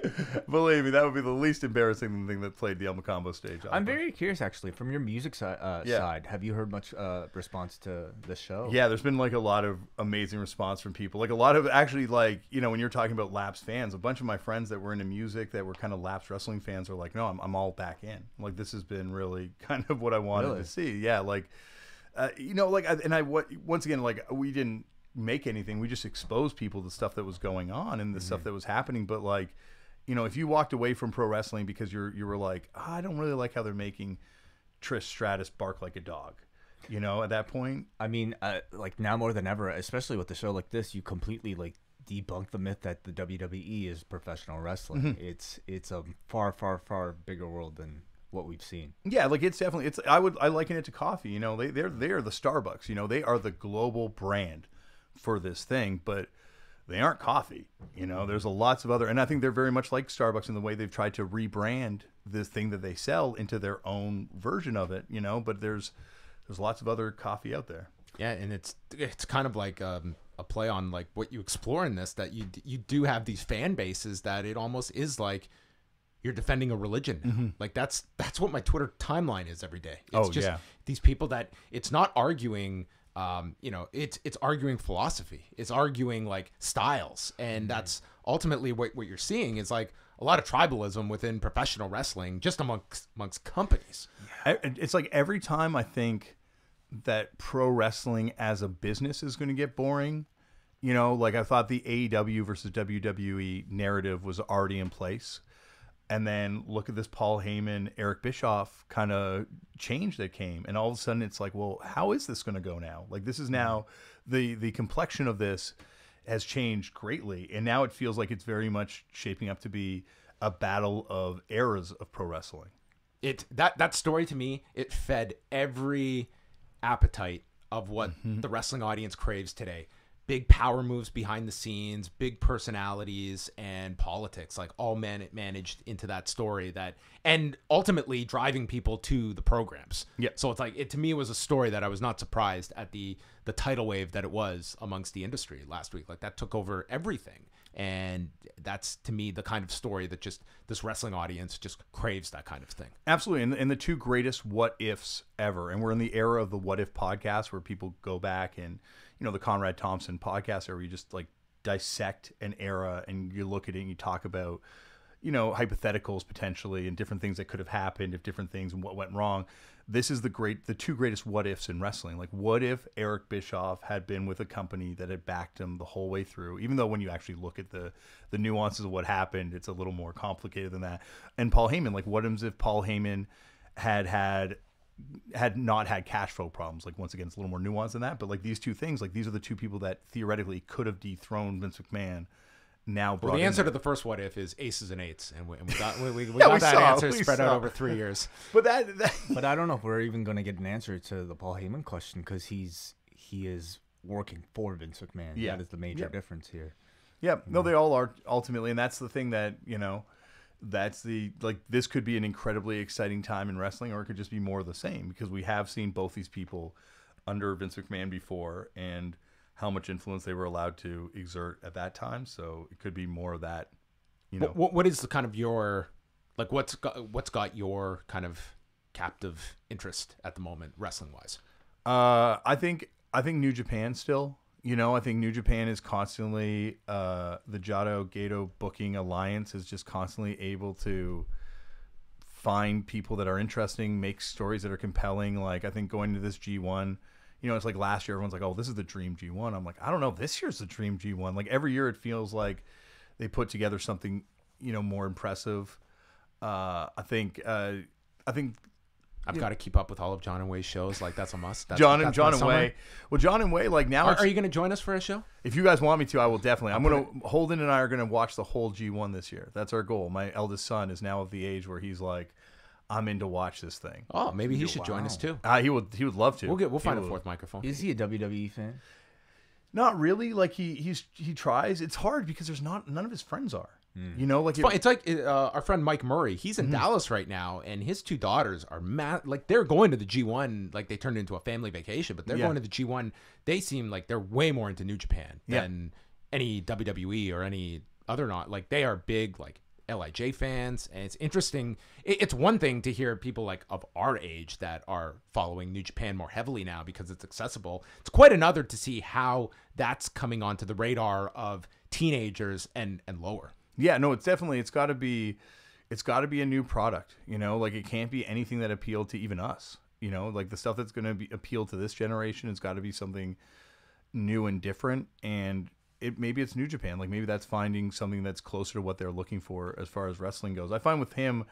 Believe me, that would be the least embarrassing thing that played the El Macombo stage. I'm very curious, actually, from your music side. Have you heard much response to the show? Yeah, there's been like a lot of amazing response from people. Like a lot of actually, like, you know, when you're talking about lapsed fans, a bunch of my friends that were into music that were kind of lapsed wrestling fans are like, no, I'm all back in. Like, this has been really kind of what I wanted to see. Yeah, like, you know, like, once again, like, we didn't make anything. We just exposed people to stuff that was going on and the stuff that was happening. But like, you know, if you walked away from pro wrestling because you were like, oh, I don't really like how they're making Trish Stratus bark like a dog, you know, at that point. I mean, like now more than ever, especially with a show like this, you completely like debunk the myth that the WWE is professional wrestling. It's a far bigger world than what we've seen. Yeah, like it's definitely I liken it to coffee. You know, they're the Starbucks. You know, they are the global brand for this thing, but they aren't coffee. You know, there's lots of other, and I think they're very much like Starbucks in the way they've tried to rebrand this thing that they sell into their own version of it. You know, but there's lots of other coffee out there. Yeah, and it's kind of like a play on like what you explore in this, that you do have these fan bases that it almost is like you're defending a religion now. Like that's what my Twitter timeline is every day. It's just these people that it's not arguing You know, it's arguing philosophy. It's arguing like styles, and that's ultimately what you're seeing is like a lot of tribalism within professional wrestling, just amongst companies. It's like every time I think that pro wrestling as a business is going to get boring, you know, like I thought the AEW versus WWE narrative was already in place. And then look at this Paul Heyman, Eric Bischoff kind of change that came. And all of a sudden it's like, well, how is this going to go now? Like this is now the complexion of this has changed greatly. And now it feels like it's very much shaping up to be a battle of eras of pro wrestling. That story to me, it fed every appetite of what the wrestling audience craves today. Big power moves behind the scenes, big personalities, and politics, like all managed into that story and ultimately driving people to the programs. Yeah. So it's like, to me, it was a story that I was not surprised at the tidal wave that it was amongst the industry last week. Like that took over everything. And that's, to me, the kind of story that just this wrestling audience just craves that kind of thing. Absolutely. And the two greatest what ifs ever. And we're in the era of the what if podcast where people go back and, you know, the Conrad Thompson podcast where you just like dissect an era and you look at it and you talk about, you know, hypotheticals potentially and different things that could have happened if different things and what went wrong. This is the two greatest what ifs in wrestling. Like, what if Eric Bischoff had been with a company that had backed him the whole way through, even though when you actually look at the nuances of what happened, it's a little more complicated than that. And Paul Heyman, like, what if Paul Heyman had not had cash flow problems? Like, once again, it's a little more nuanced than that, but like these two things, like these are the two people that theoretically could have dethroned Vince McMahon. Now, well, the answer to the first what if is aces and eights, and we got we that saw, answer spread out over 3 years. But but I don't know if we're even going to get an answer to the Paul Heyman question because he is working for Vince McMahon. Yeah. That is the major difference here. Yeah, no, they all are ultimately, and that's the thing that, you know, that's the, like, this could be an incredibly exciting time in wrestling, or it could just be more of the same, because we have seen both these people under Vince McMahon before, and how much influence they were allowed to exert at that time. So it could be more of that, you know. What is the kind of your, like, what's got your kind of captive interest at the moment, wrestling wise? I think New Japan still. You know, I think New Japan is constantly, the Jado Gato booking alliance is just constantly able to find people that are interesting, make stories that are compelling. Like, I think going to this G1, you know, it's like last year, everyone's like, oh, this is the dream G1. I'm like, I don't know. This year's the dream G1. Like, every year it feels like they put together something, you know, more impressive. I think I've got to keep up with all of John and Way's shows. Like, that's a must. John and Way. Well, John and Way, like, now are you going to join us for a show? If you guys want me to, I will definitely. Holden and I are going to watch the whole G1 this year. That's our goal. My eldest son is now of the age where he's like, I'm in to watch this thing. Oh, maybe he should join us too. He would love to. We'll find a fourth microphone. Is he a WWE fan? Not really. Like, he tries. It's hard because there's none of his friends are. You know, like it's like our friend Mike Murray. He's in Dallas right now, and his two daughters are like they're going to the G1. Like, they turned into a family vacation, but they're going to the G1. They seem like they're way more into New Japan than any WWE or any other like they are big like LIJ fans, and it's interesting. It's one thing to hear people like of our age that are following New Japan more heavily now because it's accessible. It's quite another to see how that's coming onto the radar of teenagers and lower. Yeah, no, it's got to be a new product, you know, like it can't be anything that appealed to even us, you know, like the stuff that's going to appeal to this generation. It's got to be something new and different. And maybe it's New Japan. Like, maybe that's finding something that's closer to what they're looking for as far as wrestling goes. I find with him,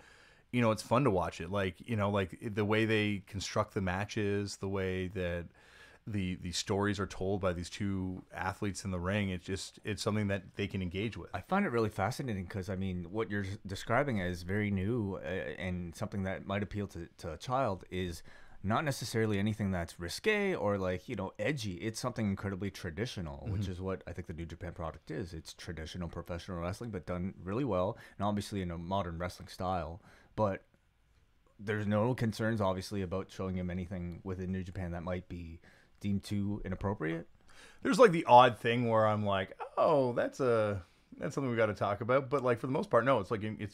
you know, it's fun to watch it. Like, you know, like the way they construct the matches, the way that the stories are told by these two athletes in the ring, it's something that they can engage with. I find it really fascinating because, I mean, what you're describing as very new and something that might appeal to a child is not necessarily anything that's risque or, like, you know, edgy. It's something incredibly traditional, which is what I think the New Japan product is. It's traditional professional wrestling, but done really well, and obviously in a modern wrestling style. But there's no concerns, obviously, about showing him anything within New Japan that might be deemed too inappropriate. There's like the odd thing where I'm like, oh, that's something we got to talk about. But like, for the most part, no, it's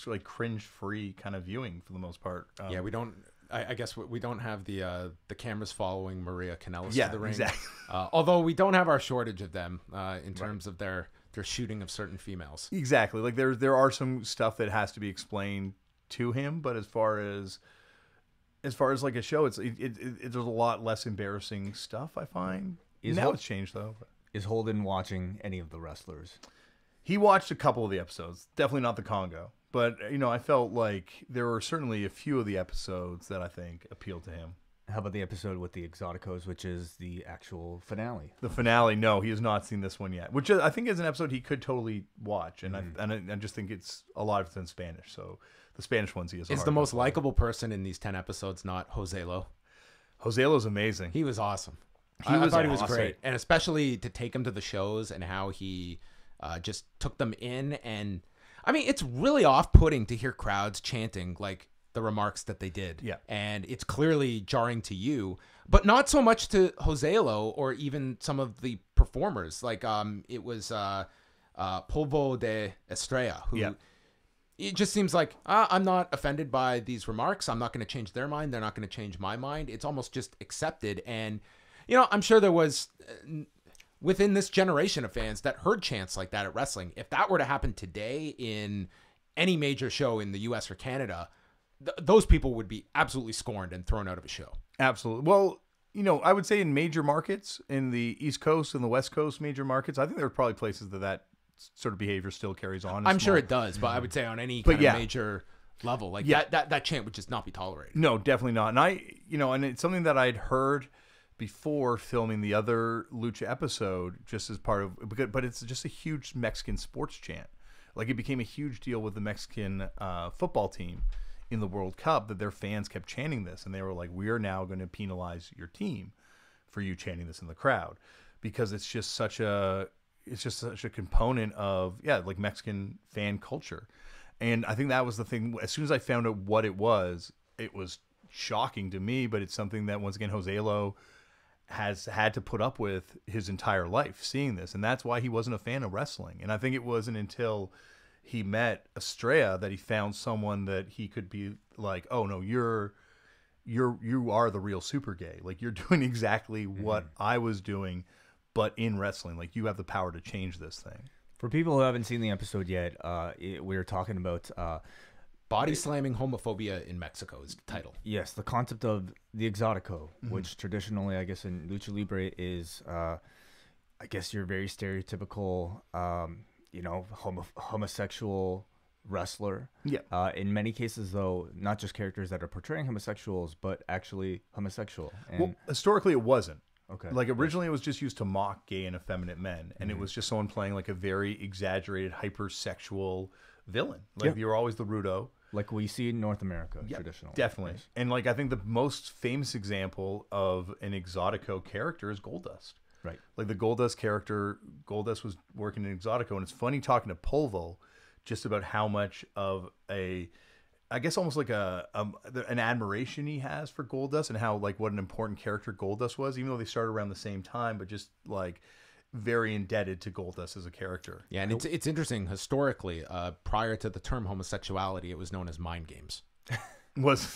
like cringe free kind of viewing for the most part. Yeah, we don't. I guess we don't have the cameras following Maria Kanellis Yeah, to the ring. exactly. Although we don't have our shortage of them in terms of their shooting of certain females. Exactly. Like there are some stuff that has to be explained to him, but as far as like a show, there's a lot less embarrassing stuff, I find. It's changed though. Is Holden watching any of the wrestlers? He watched a couple of the episodes, definitely not the Congo. But, I felt like there were certainly a few of the episodes that I think appealed to him. How about the episode with the Exóticos, which is the actual finale? The finale, no, he has not seen this one yet, which I think is an episode he could totally watch. And I just think it's a lot of it's in Spanish. So the Spanish ones he has. Is the most likable person in these 10 episodes not Joselo? Joselo's amazing. He was awesome. I thought he was great. And especially to take him to the shows and how he just took them in. And I mean, it's really off-putting to hear crowds chanting like the remarks that they did. Yeah. And it's clearly jarring to you, but not so much to Joselo or even some of the performers. Like it was Polvo de Estrella, who it just seems like I'm not offended by these remarks. I'm not going to change their mind. They're not going to change my mind. It's almost just accepted. And, I'm sure there was within this generation of fans that heard chants like that at wrestling. If that were to happen today in any major show in the US or Canada, those people would be absolutely scorned and thrown out of a show. Absolutely. Well, I would say in major markets, in the East Coast and the West Coast major markets, I think there are probably places that sort of behavior still carries on. I'm sure it does, but I would say on any kind of major level, like that chant would just not be tolerated. No, definitely not. And and it's something that I'd heard before filming the other Lucha episode, just as part of, but it's just a huge Mexican sports chant. Like it became a huge deal with the Mexican football team in the World Cup that their fans kept chanting this, and they were like, "We are now going to penalize your team for you chanting this in the crowd," because it's just such a component of like Mexican fan culture. And I think that was the thing. As soon as I found out what it was shocking to me, but it's something that once again Joselo has had to put up with his entire life, seeing this, and that's why he wasn't a fan of wrestling. And I think it wasn't until he met Estrella that he found someone that he could be like, "Oh no, you are the real super gay. Like you're doing exactly what I was doing, but in wrestling. Like you have the power to change this thing." For people who haven't seen the episode yet, we were talking about Body slamming homophobia in Mexico is the title. Yes, the concept of the exotico, which traditionally, I guess, in lucha libre is, I guess, your very stereotypical, homosexual wrestler. Yeah. In many cases, though, not just characters that are portraying homosexuals, but actually homosexual. And, well, historically, it wasn't. Okay. Like originally, it was just used to mock gay and effeminate men, and it was just someone playing like a very exaggerated, hypersexual villain. Like you were always the rudo. Like we see in North America, traditionally. Definitely. Yes. And like I think the most famous example of an Exotico character is Goldust. Right. Like the Goldust character, Goldust was working in Exotico, and it's funny talking to Polvo just about how much of I guess almost like an admiration he has for Goldust, and how like what an important character Goldust was, even though they started around the same time, but just like very indebted to Goldust as a character. Yeah, and it's interesting historically. Prior to the term homosexuality, it was known as mind games. Was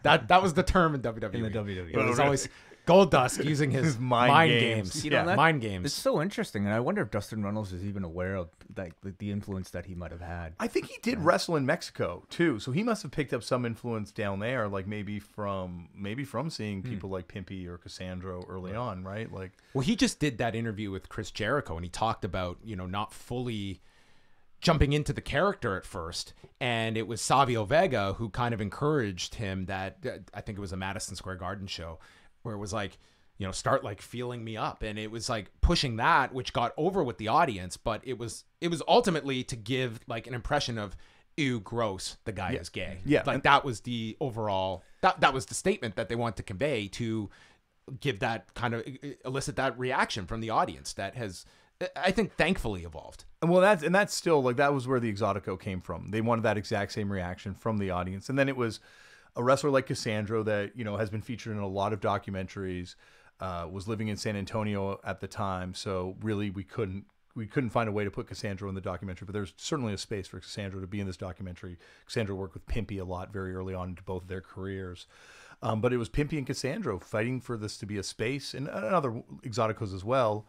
that was the term in WWE? In the WWE, it was always Goldust using his mind games. Mind games. It's so interesting, and I wonder if Dustin Runnels is even aware of like the influence that he might have had. I think he did wrestle in Mexico too, so he must have picked up some influence down there, like maybe from seeing people like Pimpy or Cassandro early on, right? Like, well, he just did that interview with Chris Jericho, and he talked about not fully jumping into the character at first, and it was Savio Vega who kind of encouraged him. That I think it was a Madison Square Garden show where it was like, start like feeling me up, and it was like pushing that, which got over with the audience, but it was ultimately to give like an impression of, ew, gross, the guy is gay. Yeah, like that was the overall that was the statement that they want to convey, to give that kind of elicit that reaction from the audience that has, I think, thankfully evolved. Well, that's still like that was where the Exotico came from. They wanted that exact same reaction from the audience, and then it was a wrestler like Cassandro that has been featured in a lot of documentaries, was living in San Antonio at the time, so really we couldn't find a way to put Cassandro in the documentary, but there's certainly a space for Cassandro to be in this documentary. Cassandro worked with Pimpy a lot very early on into both of their careers. But it was Pimpy and Cassandra fighting for this to be a space, and other exoticos as well,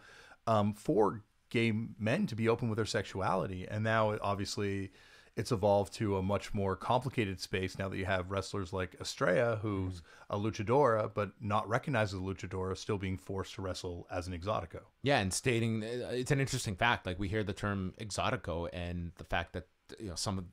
for gay men to be open with their sexuality. And now, obviously, it's evolved to a much more complicated space now that you have wrestlers like Estrella, who's a luchadora, but not recognized as a luchadora, still being forced to wrestle as an exotico. Yeah, and stating it's an interesting fact. Like we hear the term exotico, and the fact that some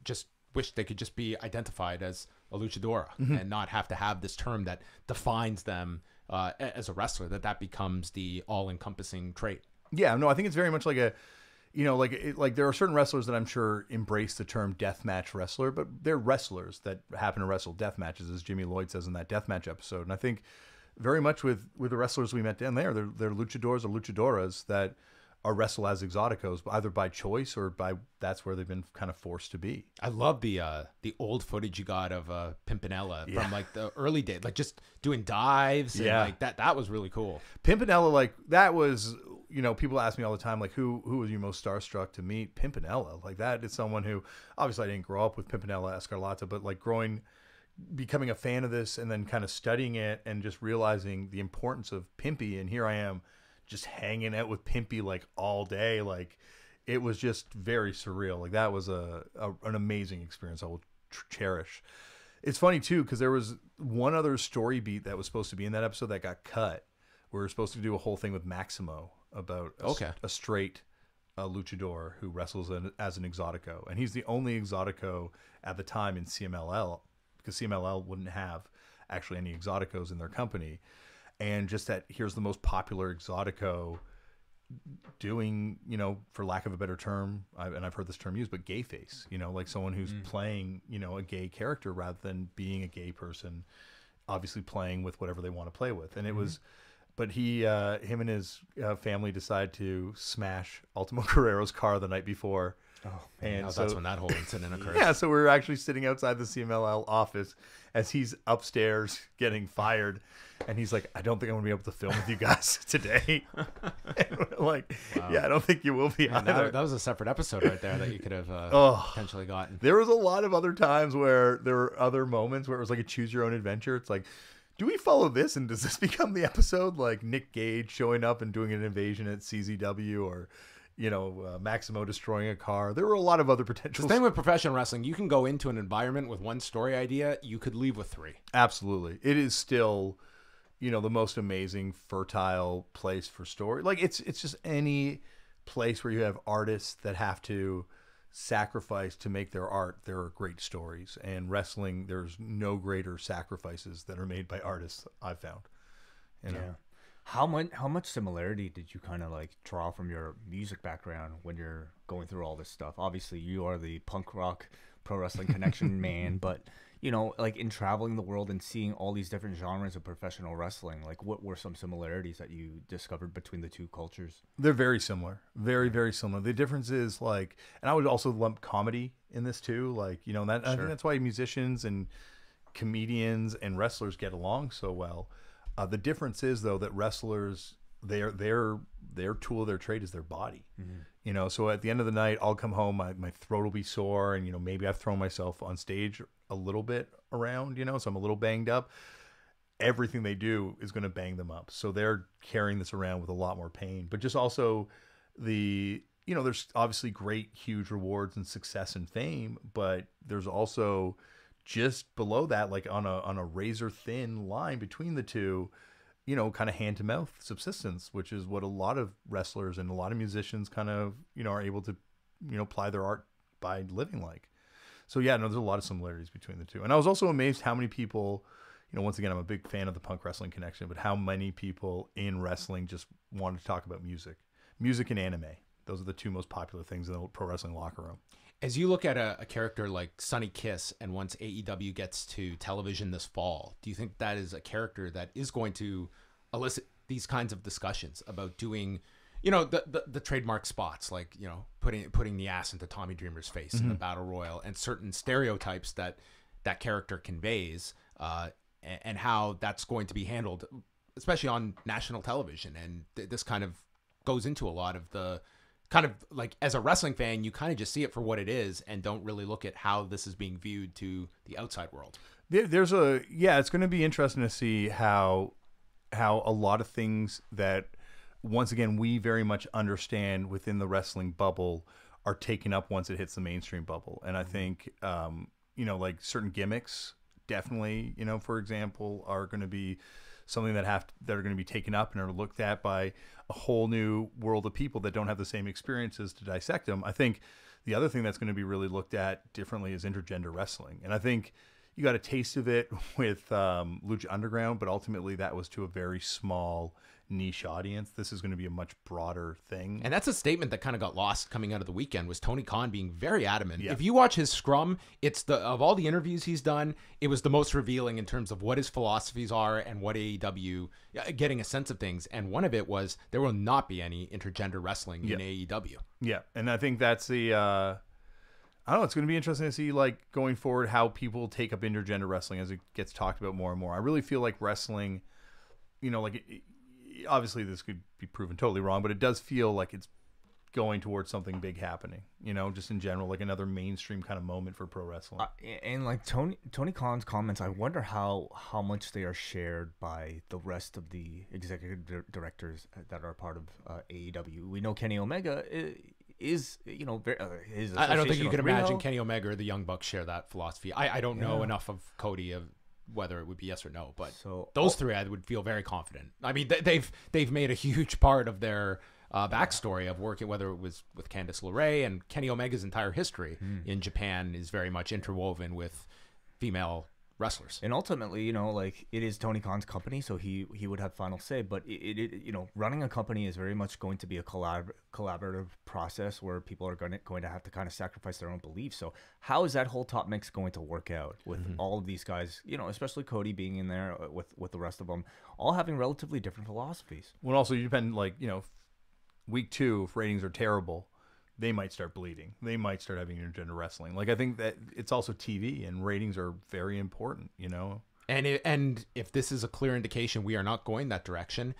just wish they could just be identified as a luchadora and not have to have this term that defines them as a wrestler. That becomes the all-encompassing trait. Yeah, no, I think it's very much like a. Like there are certain wrestlers that I'm sure embrace the term deathmatch wrestler, but they're wrestlers that happen to wrestle death matches, as Jimmy Lloyd says in that deathmatch episode. And I think very much with the wrestlers we met down there, they're luchadors or luchadoras that are wrestle as exoticos, either by choice or by that's where they've been kind of forced to be. I love the old footage you got of Pimpinella from like the early days, like just doing dives and like that. That was really cool. Pimpinella, like that was. People ask me all the time, like, who was you most starstruck to meet? Pimpinella. Like, that is someone who, obviously, I didn't grow up with Pimpinella Escarlata, but, like, becoming a fan of this and then kind of studying it and just realizing the importance of Pimpy. And here I am just hanging out with Pimpy, like, all day. Like, it was just very surreal. Like, that was an amazing experience I will cherish. It's funny, too, because there was one other story beat that was supposed to be in that episode that got cut. We were supposed to do a whole thing with Maximo about a straight luchador who wrestles as an exotico. And he's the only exotico at the time in CMLL, because CMLL wouldn't have actually any exoticos in their company. And just that here's the most popular exotico doing, for lack of a better term, and I've heard this term used, but gay face, like someone who's playing, a gay character rather than being a gay person, obviously playing with whatever they want to play with. And it was... But him and his family decided to smash Ultimo Guerrero's car the night before. Oh, man. And so that's when that whole incident occurred. Yeah, so we were actually sitting outside the CMLL office as he's upstairs getting fired. And he's like, I don't think I'm going to be able to film with you guys today. And we're like, yeah, I don't think you will be either. That was a separate episode right there that you could have potentially gotten. There was a lot of other times where there were other moments where it was like a choose your own adventure. It's like, do we follow this and does this become the episode, like Nick Gage showing up and doing an invasion at CZW, or Maximo destroying a car? There were a lot of other potentials. The thing with professional wrestling, you can go into an environment with one story idea, you could leave with 3. Absolutely. It is still the most amazing fertile place for story. Like it's just any place where you have artists that have to sacrifice to make their art. There are great stories, and wrestling, there's no greater sacrifices that are made by artists, I've found. Yeah. How much similarity did you kind of like draw from your music background when you're going through all this stuff? Obviously you are the punk rock pro wrestling connection man, but like in traveling the world and seeing all these different genres of professional wrestling, like what were some similarities that you discovered between the two cultures? They're very similar. Very, very similar. The difference is like, and I would also lump comedy in this too. Like, that I think that's why musicians and comedians and wrestlers get along so well. The difference is though that wrestlers, their tool of their trade is their body. So at the end of the night, I'll come home, my throat will be sore, and maybe I've thrown myself on stage a little bit around, so I'm a little banged up. Everything they do is going to bang them up. So they're carrying this around with a lot more pain. But just also there's obviously great, huge rewards and success and fame, but there's also just below that, like on a razor thin line between the two, kind of hand to mouth subsistence, which is what a lot of wrestlers and a lot of musicians kind of, are able to, apply their art by living like. So yeah, no, there's a lot of similarities between the two. And I was also amazed how many people, once again, I'm a big fan of the punk wrestling connection, but how many people in wrestling just wanted to talk about music and anime. Those are the two most popular things in the pro wrestling locker room. As you look at a character like Sonny Kiss, and once AEW gets to television this fall, do you think that is a character that is going to elicit these kinds of discussions about doing, the trademark spots, like, putting the ass into Tommy Dreamer's face in the Battle Royal, and certain stereotypes that character conveys, and how that's going to be handled, especially on national television? And this kind of goes into a lot of the kind of like as a wrestling fan, you kind of just see it for what it is and don't really look at how this is being viewed to the outside world. It's going to be interesting to see how a lot of things that, once again, we very much understand within the wrestling bubble are taken up once it hits the mainstream bubble. And I think, like certain gimmicks definitely, for example, are going to be something that are going to be taken up and are looked at by a whole new world of people that don't have the same experiences to dissect them. I think the other thing that's going to be really looked at differently is intergender wrestling. And I think you got a taste of it with Lucha Underground, but ultimately that was to a very small niche audience. This is going to be a much broader thing. And that's a statement that kind of got lost coming out of the weekend, was Tony Khan being very adamant. Yeah. If you watch his scrum, it's of all the interviews he's done, it was the most revealing in terms of what his philosophies are and what AEW, getting a sense of things. And one of it was there will not be any intergender wrestling in AEW. Yeah. And I think that's the, I don't know, it's going to be interesting to see, like, going forward, how people take up intergender wrestling as it gets talked about more and more. I really feel like wrestling, obviously this could be proven totally wrong, but it does feel like it's going towards something big happening, just in general, like another mainstream kind of moment for pro wrestling. And like Tony Khan's comments, I wonder how much they are shared by the rest of the executive directors that are part of AEW. We know Kenny Omega is his I don't think you association can with imagine Rio. Kenny Omega or the Young Bucks share that philosophy. I don't know enough of Cody of whether it would be yes or no, but those three I would feel very confident. I mean, they've made a huge part of their backstory of working, whether it was with Candice LeRae, and Kenny Omega's entire history in Japan is very much interwoven with female wrestlers. And ultimately, like, it is Tony Khan's company, so he would have final say. But it running a company is very much going to be a collaborative process where people are going to have to kind of sacrifice their own beliefs. So how is that whole top mix going to work out with all of these guys? Especially Cody being in there with the rest of them, all having relatively different philosophies. Well, also you depend, week 2, if ratings are terrible, they might start bleeding. They might start having intergender wrestling. Like, I think that it's also TV, and ratings are very important, And if this is a clear indication we are not going that direction,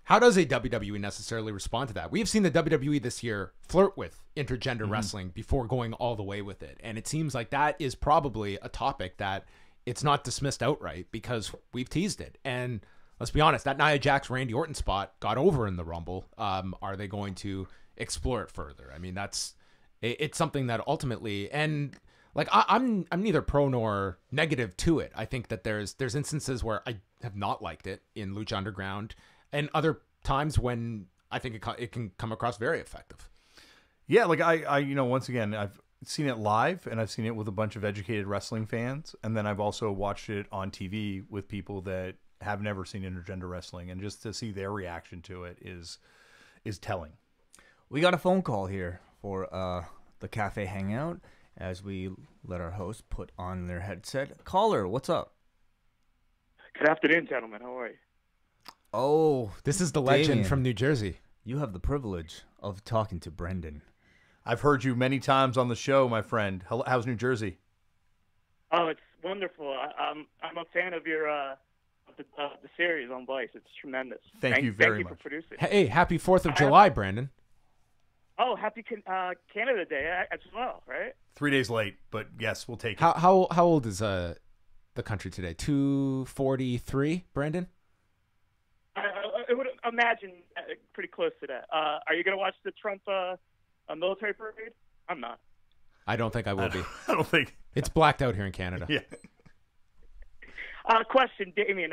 how does a WWE necessarily respond to that? We have seen the WWE this year flirt with intergender wrestling before going all the way with it. And it seems like that is probably a topic that it's not dismissed outright because we've teased it. And let's be honest, that Nia Jax Randy Orton spot got over in the Rumble. Are they going to explore it further? I mean, it's something that ultimately, and like I'm neither pro nor negative to it. I think that there's instances where I have not liked it in Lucha Underground, and other times when I think it can come across very effective. Yeah, like I once again, I've seen it live, and I've seen it with a bunch of educated wrestling fans, and then I've also watched it on TV with people that have never seen intergender wrestling, and just to see their reaction to it is telling. We got a phone call here for the Café Hangout as we let our host put on their headset. Caller, what's up? Good afternoon, gentlemen. How are you? Oh, This is the legend Damian, from New Jersey. you have the privilege of talking to Brendan. I've heard you many times on the show, my friend. How's New Jersey? Oh, it's wonderful. I'm a fan of your the series on Vice. It's tremendous. Thank you very Thank you much. for producing. Hey, happy 4th of July, Brandon. Oh, happy Canada Day as well, right? 3 days late, but yes, we'll take it. How old is the country today? 243, Brandon? I would imagine pretty close to that. Are you going to watch the Trump military parade? I'm not. I don't think I will be. I don't think. It's blacked out here in Canada. Yeah. Question, Damian.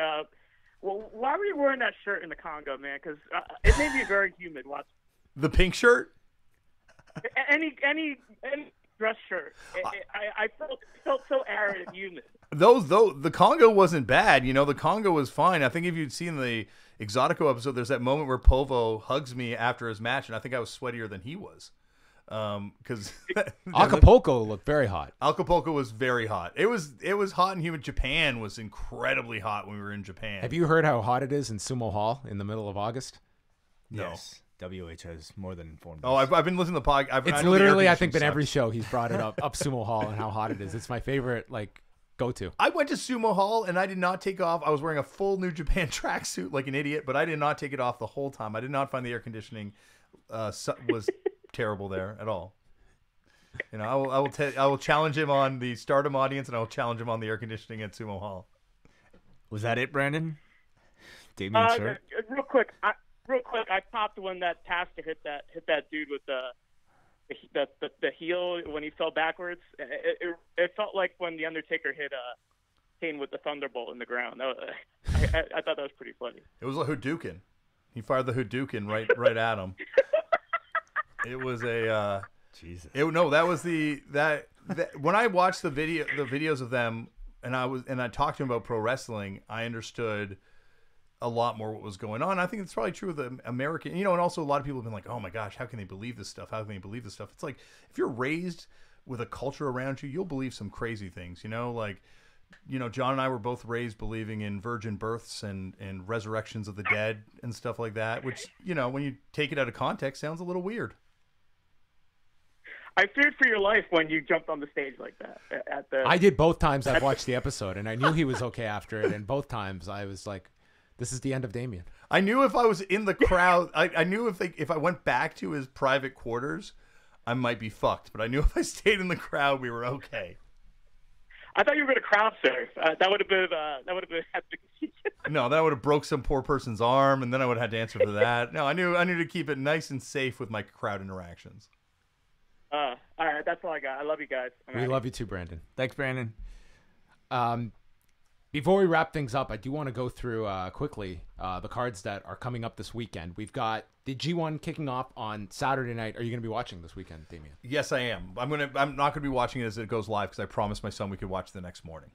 Why were you wearing that shirt in the Congo, man? Because it made me very humid. Watch The pink shirt? any dress shirt. I felt so arid and humid. The Congo wasn't bad. The Congo was fine. I think if you'd seen the Exótico episode, there's that moment where Povo hugs me after his match, and I think I was sweatier than he was. Because Acapulco looked very hot. Acapulco was very hot. It was hot and humid. Japan was incredibly hot when we were in Japan. Have you heard how hot it is in Sumo Hall in the middle of August? No. Yes, WH has more than informed Oh, us. I've been listening to the podcast. It's literally, I think, been every show he's brought it up Sumo Hall and how hot it is. It's my favorite, go-to. I went to Sumo Hall and I did not take off. I was wearing a full New Japan tracksuit like an idiot, but I did not take it off the whole time. I did not find the air conditioning was terrible there at all. You know, I will challenge him on the Stardom audience, and I will challenge him on the air conditioning at Sumo Hall. Was that it, Brandon? Damian shirt? Real quick, I popped when that Tasker hit that dude with the heel when he fell backwards. It felt like when the Undertaker hit Kane with the Thunderbolt in the ground. I thought that was pretty funny. It was a Hadouken. He fired the Hadouken right at him. It was a Jesus. That was that when I watched the videos of them and I talked to him about pro wrestling, I understood a lot more what was going on. I think it's probably true of the American, and also a lot of people have been like, oh my gosh, how can they believe this stuff? How can they believe this stuff? It's like, if you're raised with a culture around you, you'll believe some crazy things, like, John and I were both raised believing in virgin births and resurrections of the dead and stuff like that, which, when you take it out of context, sounds a little weird. I feared for your life when you jumped on the stage like that. I did both times I've watched the episode, and I knew he was okay after it, and both times I was like, this is the end of Damian. I knew if I was in the crowd, I knew if I went back to his private quarters, I might be fucked. But I knew if I stayed in the crowd, we were okay. I thought you were going to crowd surf. That would have been epic. No, then I would have broke some poor person's arm, and then I would have had to answer for that. No, I knew to keep it nice and safe with my crowd interactions. All right, that's all I got. I love you guys. We love you too, Brandon. Thanks, Brandon. Before we wrap things up, I do want to go through quickly the cards that are coming up this weekend. We've got the G1 kicking off on Saturday night. Are you going to be watching this weekend, Damian? Yes, I am. I'm not going to be watching it as it goes live because I promised my son we could watch the next morning.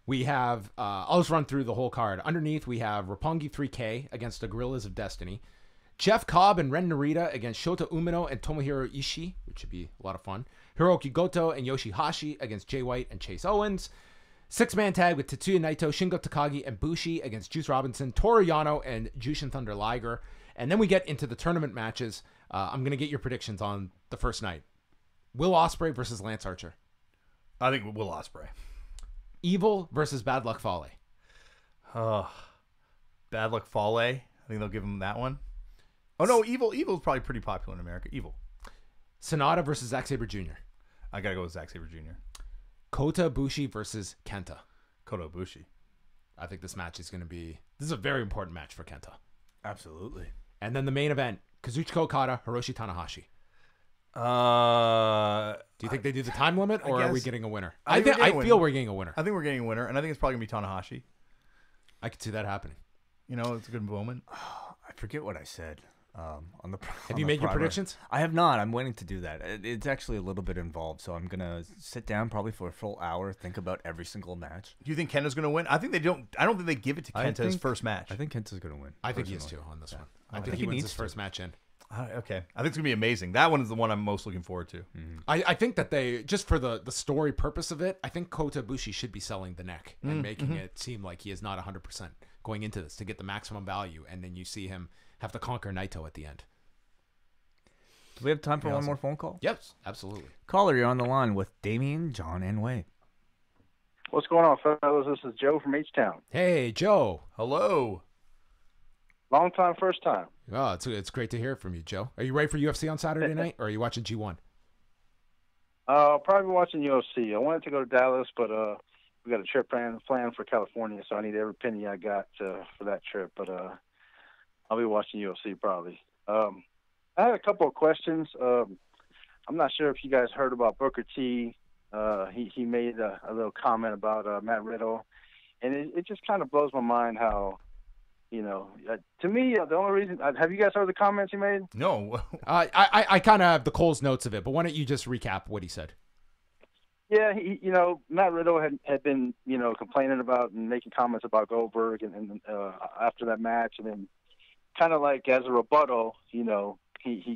We have, I'll just run through the whole card. Underneath, we have Roppongi 3K against the Gorillas of Destiny. Jeff Cobb and Ren Narita against Shota Umino and Tomohiro Ishii, which should be a lot of fun. Hiroki Goto and Yoshihashi against Jay White and Chase Owens. Six-man tag with Tetsuya Naito, Shingo Takagi, and Bushi against Juice Robinson, Toru Yano, and Jushin Thunder Liger. And then we get into the tournament matches. I'm going to get your predictions on the first night. Will Ospreay versus Lance Archer. I think Will Ospreay. Evil versus Bad Luck Fale. Bad Luck Fale. I think they'll give him that one. Oh, no, Evil is probably pretty popular in America. Evil. Sonata versus Zack Sabre Jr. I got to go with Zack Sabre Jr. Kota Ibushi versus Kenta. Kota Ibushi. I think this match is going to be... This is a very important match for Kenta. Absolutely. And then the main event, Kazuchika Okada, Hiroshi Tanahashi. Do you think they do the time limit, or are we getting a winner? I feel we're getting a winner. I think we're getting a winner, and I think it's probably going to be Tanahashi. I could see that happening. It's a good moment. I forget what I said. On the Have you made your predictions? I have not. I'm waiting to do that. It's actually a little bit involved, so I'm gonna sit down probably for a full hour, think about every single match. Do you think Kenta's gonna win? I think they don't. I don't think they give it to Kenta his first match. I think Kenta's gonna win. I think he is too on this one. I think he he wins needs his first match in. Okay, I think it's gonna be amazing. That one is the one I'm most looking forward to. Mm-hmm. I think that they, just for the story purpose of it, I think Kota Ibushi should be selling the neck and making it seem like he is not 100% going into this to get the maximum value, and then you see him have to conquer Naito at the end. Do we have time for one more phone call? Yes, absolutely. Caller, you're on the line with Damian, John, and Wei. What's going on, fellas? This is Joe from H-Town. Hey, Joe. Hello. Long time, first time. Oh, it's great to hear from you, Joe. Are you ready for UFC on Saturday night, or are you watching G1? Probably watching UFC. I wanted to go to Dallas, but we got a trip planned for California, so I need every penny I got for that trip. But I'll be watching UFC probably. I had a couple of questions. I'm not sure if you guys heard about Booker T. He made a little comment about Matt Riddle, and it just kind of blows my mind how, to me, the only reason... have you guys heard the comments he made? No. I kind of have the Cole's notes of it, but why don't you just recap what he said? Yeah, Matt Riddle had been, complaining about and making comments about Goldberg and after that match, and then kind of like as a rebuttal, he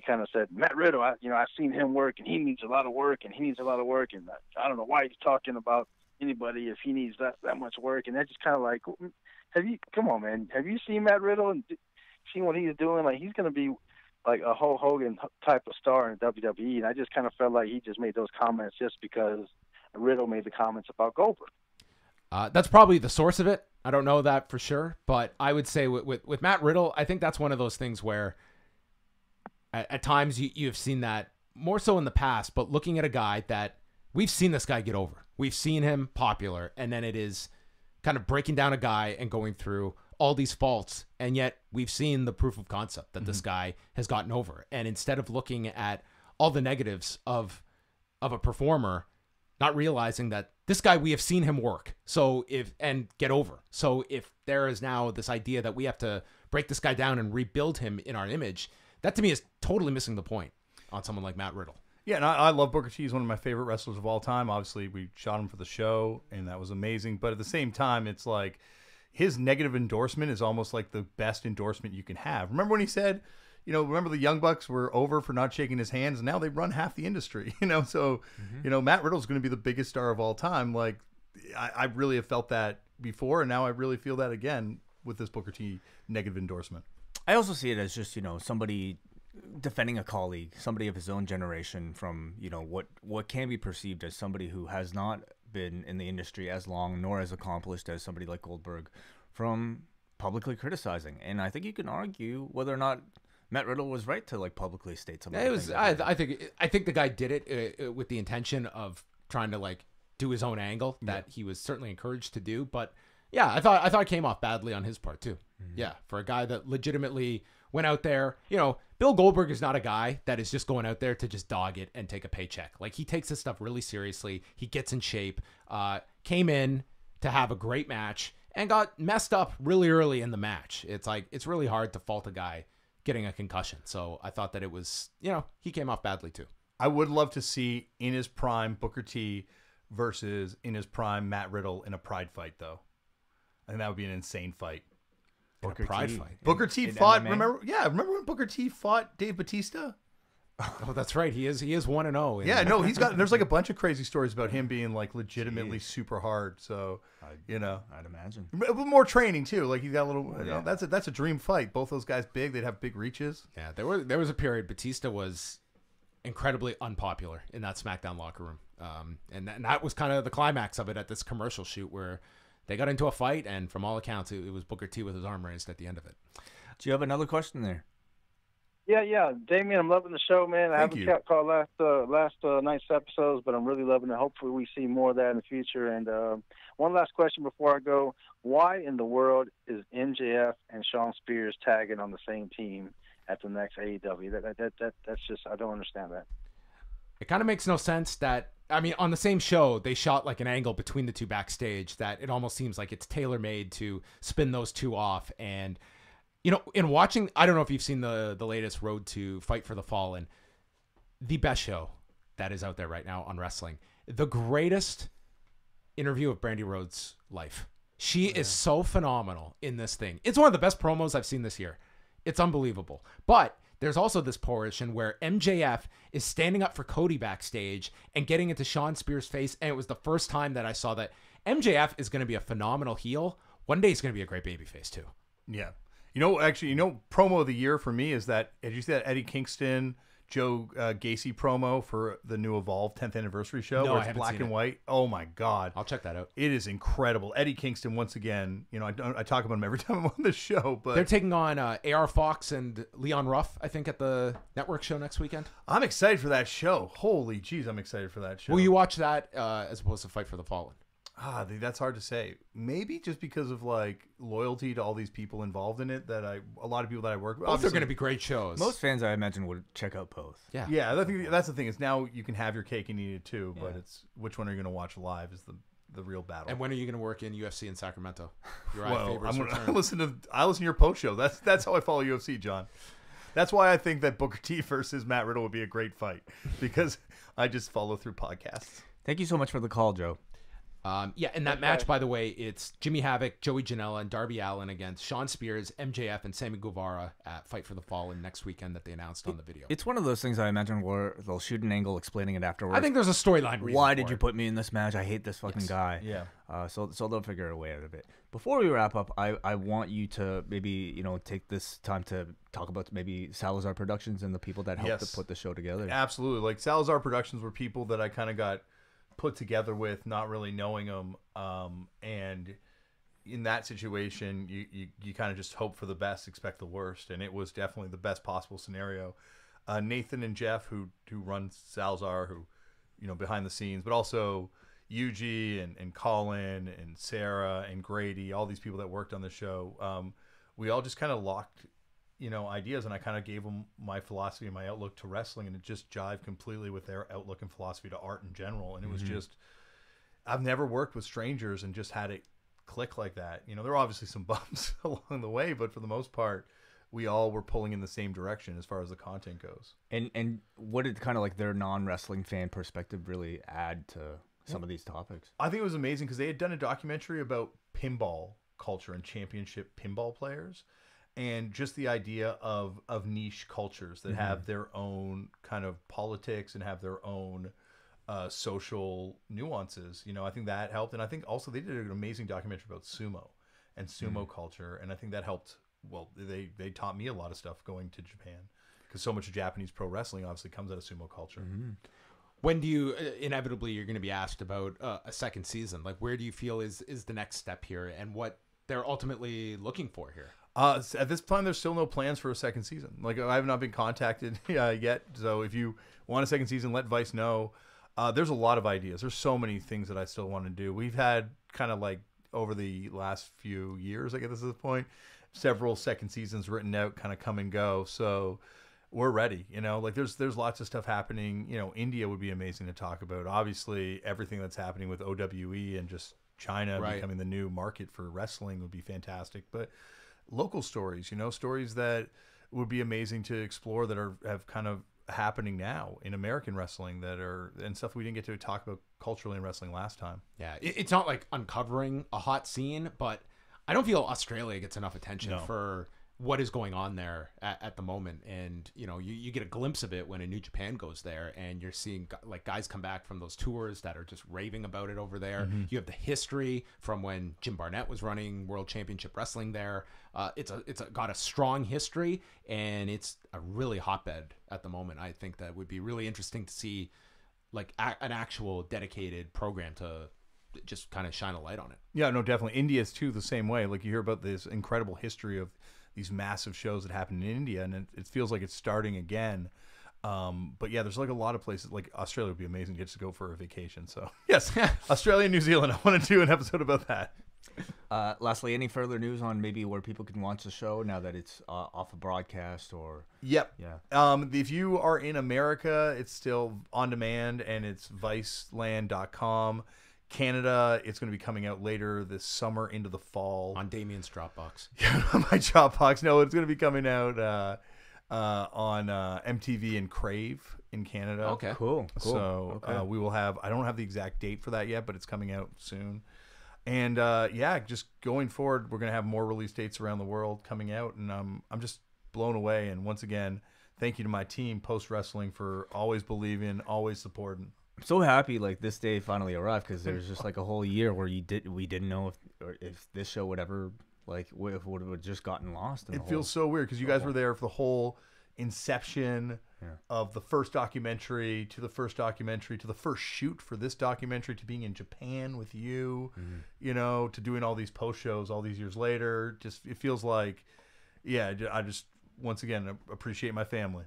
kind of said, Matt Riddle, I've seen him work, and he needs a lot of work, and I don't know why he's talking about anybody if he needs that much work. And that's just kind of like, come on, man, have you seen Matt Riddle and seen what he's doing? Like, he's going to be like a Hulk Hogan type of star in WWE, and I just kind of felt like he just made those comments just because Riddle made the comments about Goldberg. That's probably the source of it. I don't know that for sure, but I would say with Matt Riddle, I think that's one of those things where at times you've seen that more so in the past, but looking at a guy that we've seen this guy get over. We've seen him popular, and then it is kind of breaking down a guy and going through all these faults, and yet we've seen the proof of concept that this guy has gotten over. And instead of looking at all the negatives of a performer, not realizing that this guy, we have seen him work. So and get over. So if there is now this idea that we have to break this guy down and rebuild him in our image, that to me is totally missing the point on someone like Matt Riddle. Yeah, and I love Booker T. He's one of my favorite wrestlers of all time. Obviously, we shot him for the show, and that was amazing. But at the same time, it's like his negative endorsement is almost like the best endorsement you can have. Remember when he said, remember the Young Bucks were over for not shaking his hands, and now they run half the industry, So, Matt Riddle's going to be the biggest star of all time. Like, I really have felt that before, and now I really feel that again with this Booker T negative endorsement. I also see it as just, somebody defending a colleague, somebody of his own generation from, what can be perceived as somebody who has not been in the industry as long nor as accomplished as somebody like Goldberg, from publicly criticizing. And I think you can argue whether or not Matt Riddle was right to publicly state something. I think the guy did it with the intention of trying to do his own angle that he was certainly encouraged to do. But yeah, I thought it came off badly on his part too. Mm-hmm. Yeah, for a guy that legitimately went out there. Bill Goldberg is not a guy that is just going out there to just dog it and take a paycheck. He takes this stuff really seriously. He gets in shape. Came in to have a great match and got messed up really early in the match. It's really hard to fault a guy getting a concussion. So I thought that it was, he came off badly too. I would love to see in his prime Booker T versus in his prime Matt Riddle in a pride fight, though. I think that would be an insane fight. Booker Pride fight. Booker T fought. Remember when Booker T fought Dave Bautista? Oh, that's right. He is 1-0. Yeah, no, he's got. There's a bunch of crazy stories about him being legitimately super hard. So I'd imagine. But more training too. He's got a little. That's a dream fight. Both those guys big. They'd have big reaches. Yeah, there was a period Batista was incredibly unpopular in that SmackDown locker room, and that was kind of the climax of it at this commercial shoot where they got into a fight, and from all accounts, it was Booker T with his arm raised at the end of it. Do you have another question there? Yeah, Damian, I'm loving the show, man. I haven't caught last night's episodes, but I'm really loving it. Hopefully, we see more of that in the future. And one last question before I go: why in the world is MJF and Shawn Spears tagging on the same team at the next AEW? That's just, I don't understand that. It kind of makes no sense that, on the same show, they shot an angle between the two backstage that it almost seems like it's tailor-made to spin those two off. And, in watching, I don't know if you've seen the latest Road to Fight for the Fallen, the best show that is out there right now on wrestling. The greatest interview of Brandy Rhodes' life. She is so phenomenal in this thing. It's one of the best promos I've seen this year. It's unbelievable. But there's also this portion where MJF is standing up for Cody backstage and getting into Shawn Spears' face. And it was the first time that I saw that MJF is going to be a phenomenal heel. One day he's going to be a great babyface too. Yeah. Promo of the year for me is that, did you see that Eddie Kingston, Joe Gacy promo for the new Evolve 10th anniversary show? No, where I haven't black seen and it. White. Oh my God. I'll check that out. It is incredible. Eddie Kingston, once again, I talk about him every time I'm on the show, but they're taking on AR Fox and Leon Ruff, I think, at the network show next weekend. I'm excited for that show. Holy jeez, I'm excited for that show. Will you watch that as opposed to Fight for the Fallen? That's hard to say. Maybe just because of loyalty to all these people involved in it, that a lot of people that I work with. Both are going to be great shows. Most fans, I imagine, would check out both. Yeah. Yeah, that's the thing, is now you can have your cake and eat it too, but it's which one are you going to watch live is the real battle. And when are you going to work in UFC in Sacramento? I listen to your post show. That's how I follow UFC, John. That's why I think that Booker T versus Matt Riddle would be a great fight, because I just follow through podcasts. Thank you so much for the call, Joe. And that match, by the way, it's Jimmy Havoc, Joey Janela, and Darby Allin against Shawn Spears, MJF, and Sammy Guevara at Fight for the Fallen next weekend that they announced on the video. It's one of those things I imagine where they'll shoot an angle explaining it afterwards. I think there's a storyline reason. Why did you put me in this match? I hate this fucking guy. Yeah. So they'll figure a way out of it. Before we wrap up, I want you to maybe take this time to talk about maybe Salazar Productions and the people that helped to put the show together. Absolutely. Salazar Productions were people that I kind of got put together with, not really knowing them, and in that situation you kind of just hope for the best, expect the worst, and it was definitely the best possible scenario. Nathan and Jeff, who run Salzar, who, behind the scenes, but also Yuji and Colin and Sarah and Grady, all these people that worked on the show. We all just kind of locked, ideas, and I kind of gave them my philosophy and my outlook to wrestling, and it just jived completely with their outlook and philosophy to art in general. And it was just, I've never worked with strangers and just had it click like that. There were obviously some bumps along the way, but for the most part, we all were pulling in the same direction as far as the content goes. And what did kind of like their non-wrestling fan perspective really add to some of these topics? I think it was amazing because they had done a documentary about pinball culture and championship pinball players, and just the idea of niche cultures that have their own kind of politics and have their own social nuances. I think that helped. And I think also they did an amazing documentary about sumo and sumo culture. And I think that helped. Well, they taught me a lot of stuff going to Japan, because so much of Japanese pro wrestling obviously comes out of sumo culture. When do you inevitably you're going to be asked about a second season? Like, where do you feel is the next step here, and what they're ultimately looking for here? At this time, there's still no plans for a second season. Like, I have not been contacted yet. So if you want a second season, let Vice know. There's a lot of ideas. There's so many things that I still want to do. We've had kind of like over the last few years, I guess at this point, several second seasons written out, kind of come and go. So we're ready. Like there's lots of stuff happening. India would be amazing to talk about. Obviously, everything that's happening with OWE and just China becoming the new market for wrestling would be fantastic. But local stories, stories that would be amazing to explore that have kind of happening now in American wrestling and stuff we didn't get to talk about culturally in wrestling last time. Yeah, it's not like uncovering a hot scene, but I don't feel Australia gets enough attention for what is going on there at the moment. And you get a glimpse of it when a New Japan goes there, and you're seeing like guys come back from those tours that are just raving about it over there. You have the history from when Jim Barnett was running World Championship Wrestling there. It's got a strong history, and it's a really hotbed at the moment. I think that would be really interesting to see like an actual dedicated program to just kind of shine a light on it. Yeah, no, definitely. India is too the same way. Like you hear about this incredible history of these massive shows that happen in India, and it feels like it's starting again. But yeah, there's like a lot of places. Like Australia would be amazing just to go for a vacation. So yes, Australia and New Zealand. I want to do an episode about that. Lastly, any further news on maybe where people can watch the show now that it's off a broadcast or? Yep. Yeah. If you are in America, it's still on demand, and it's Viceland.com. Canada, it's going to be coming out later this summer into the fall. On Damian's Dropbox. Yeah, on my Dropbox. No, it's going to be coming out on MTV and Crave in Canada. Okay. Cool. So we will have, I don't have the exact date for that yet, but it's coming out soon. And just going forward, we're going to have more release dates around the world coming out. And I'm just blown away. And once again, thank you to my team, Post Wrestling, for always believing, always supporting. I'm so happy like this day finally arrived, because there's just like a whole year where we didn't know if this show would ever would have just gotten lost. It feels so weird because you guys were there for the whole inception of the first documentary to the first shoot for this documentary to being in Japan with you, to doing all these post shows all these years later. Just it feels like, I just once again appreciate my family.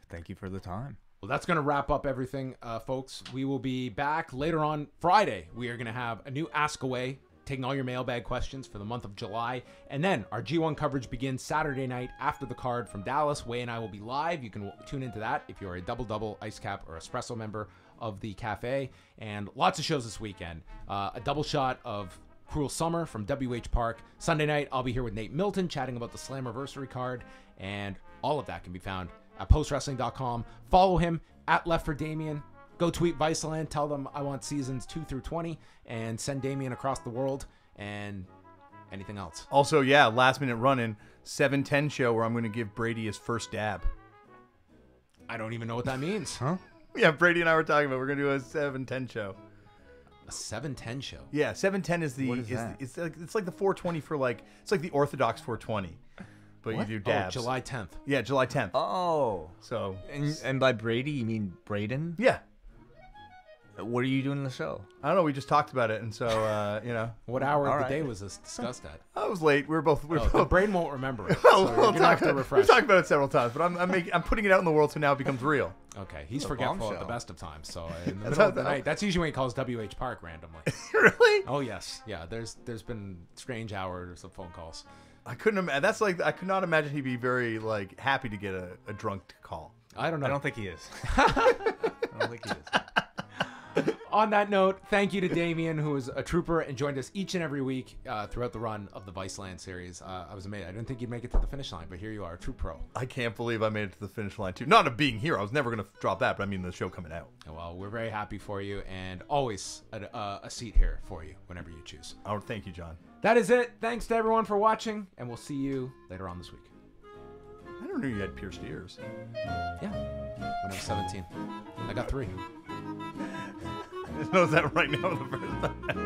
Thank you for the time. Well, that's going to wrap up everything, folks. We will be back later on Friday. We are going to have a new Ask Away, taking all your mailbag questions for the month of July. And then our G1 coverage begins Saturday night after the card from Dallas. Way and I will be live. You can tune into that if you're a double, Ice Cap, or Espresso member of the Café. And lots of shows this weekend. A double shot of Cruel Summer from WH Park. Sunday night, I'll be here with Nate Milton chatting about the Slammiversary card. And all of that can be found at postwrestling.com. Follow him at Left for Damian. Go tweet Viceland. Tell them I want seasons 2 through 20, and send Damian across the world and anything else. Also, last minute run-in 7:10 show where I'm going to give Brady his first dab. I don't even know what that means. Huh? Yeah, Brady and I were talking about we're going to do a 7:10 show. A 7:10 show. Yeah, 7:10 is the What is that? It's like the 420 for it's like the Orthodox 420. But What? you do dabs. Oh, July 10th. Yeah, July 10th. Oh. So And by Brady, you mean Braden? yeah. What are you doing in the show? I don't know. We just talked about it, and so you know. What hour of All the right. day was this discussed at? I was late. We were both. Oh, the brain won't remember it. Well, So you're gonna have to refresh. We've talked about it several times, but I'm putting it out in the world so now it becomes real. Okay, he's a forgetful at the bombshell. best of times. So in the That's middle of the how- night, that's usually when he calls WH Park randomly. Really? Oh yes, yeah. There's been strange hours of phone calls. I couldn't imagine. That's like I could not imagine he'd be very like happy to get a drunk call. I don't know. I don't think he is. I don't think he is. On that note, thank you to Damian, who was a trooper and joined us each and every week throughout the run of the Viceland series. I was amazed. I didn't think you'd make it to the finish line, but here you are, a true pro. I can't believe I made it to the finish line too. Not of being here. I was never gonna drop that, but I mean the show coming out. Well, we're very happy for you, and always a seat here for you whenever you choose. Oh, thank you, John. That is it. Thanks to everyone for watching, and we'll see you later on this week. I never knew you had pierced ears. Yeah, when I was 17. I got 3. I just noticed that right now for the first time.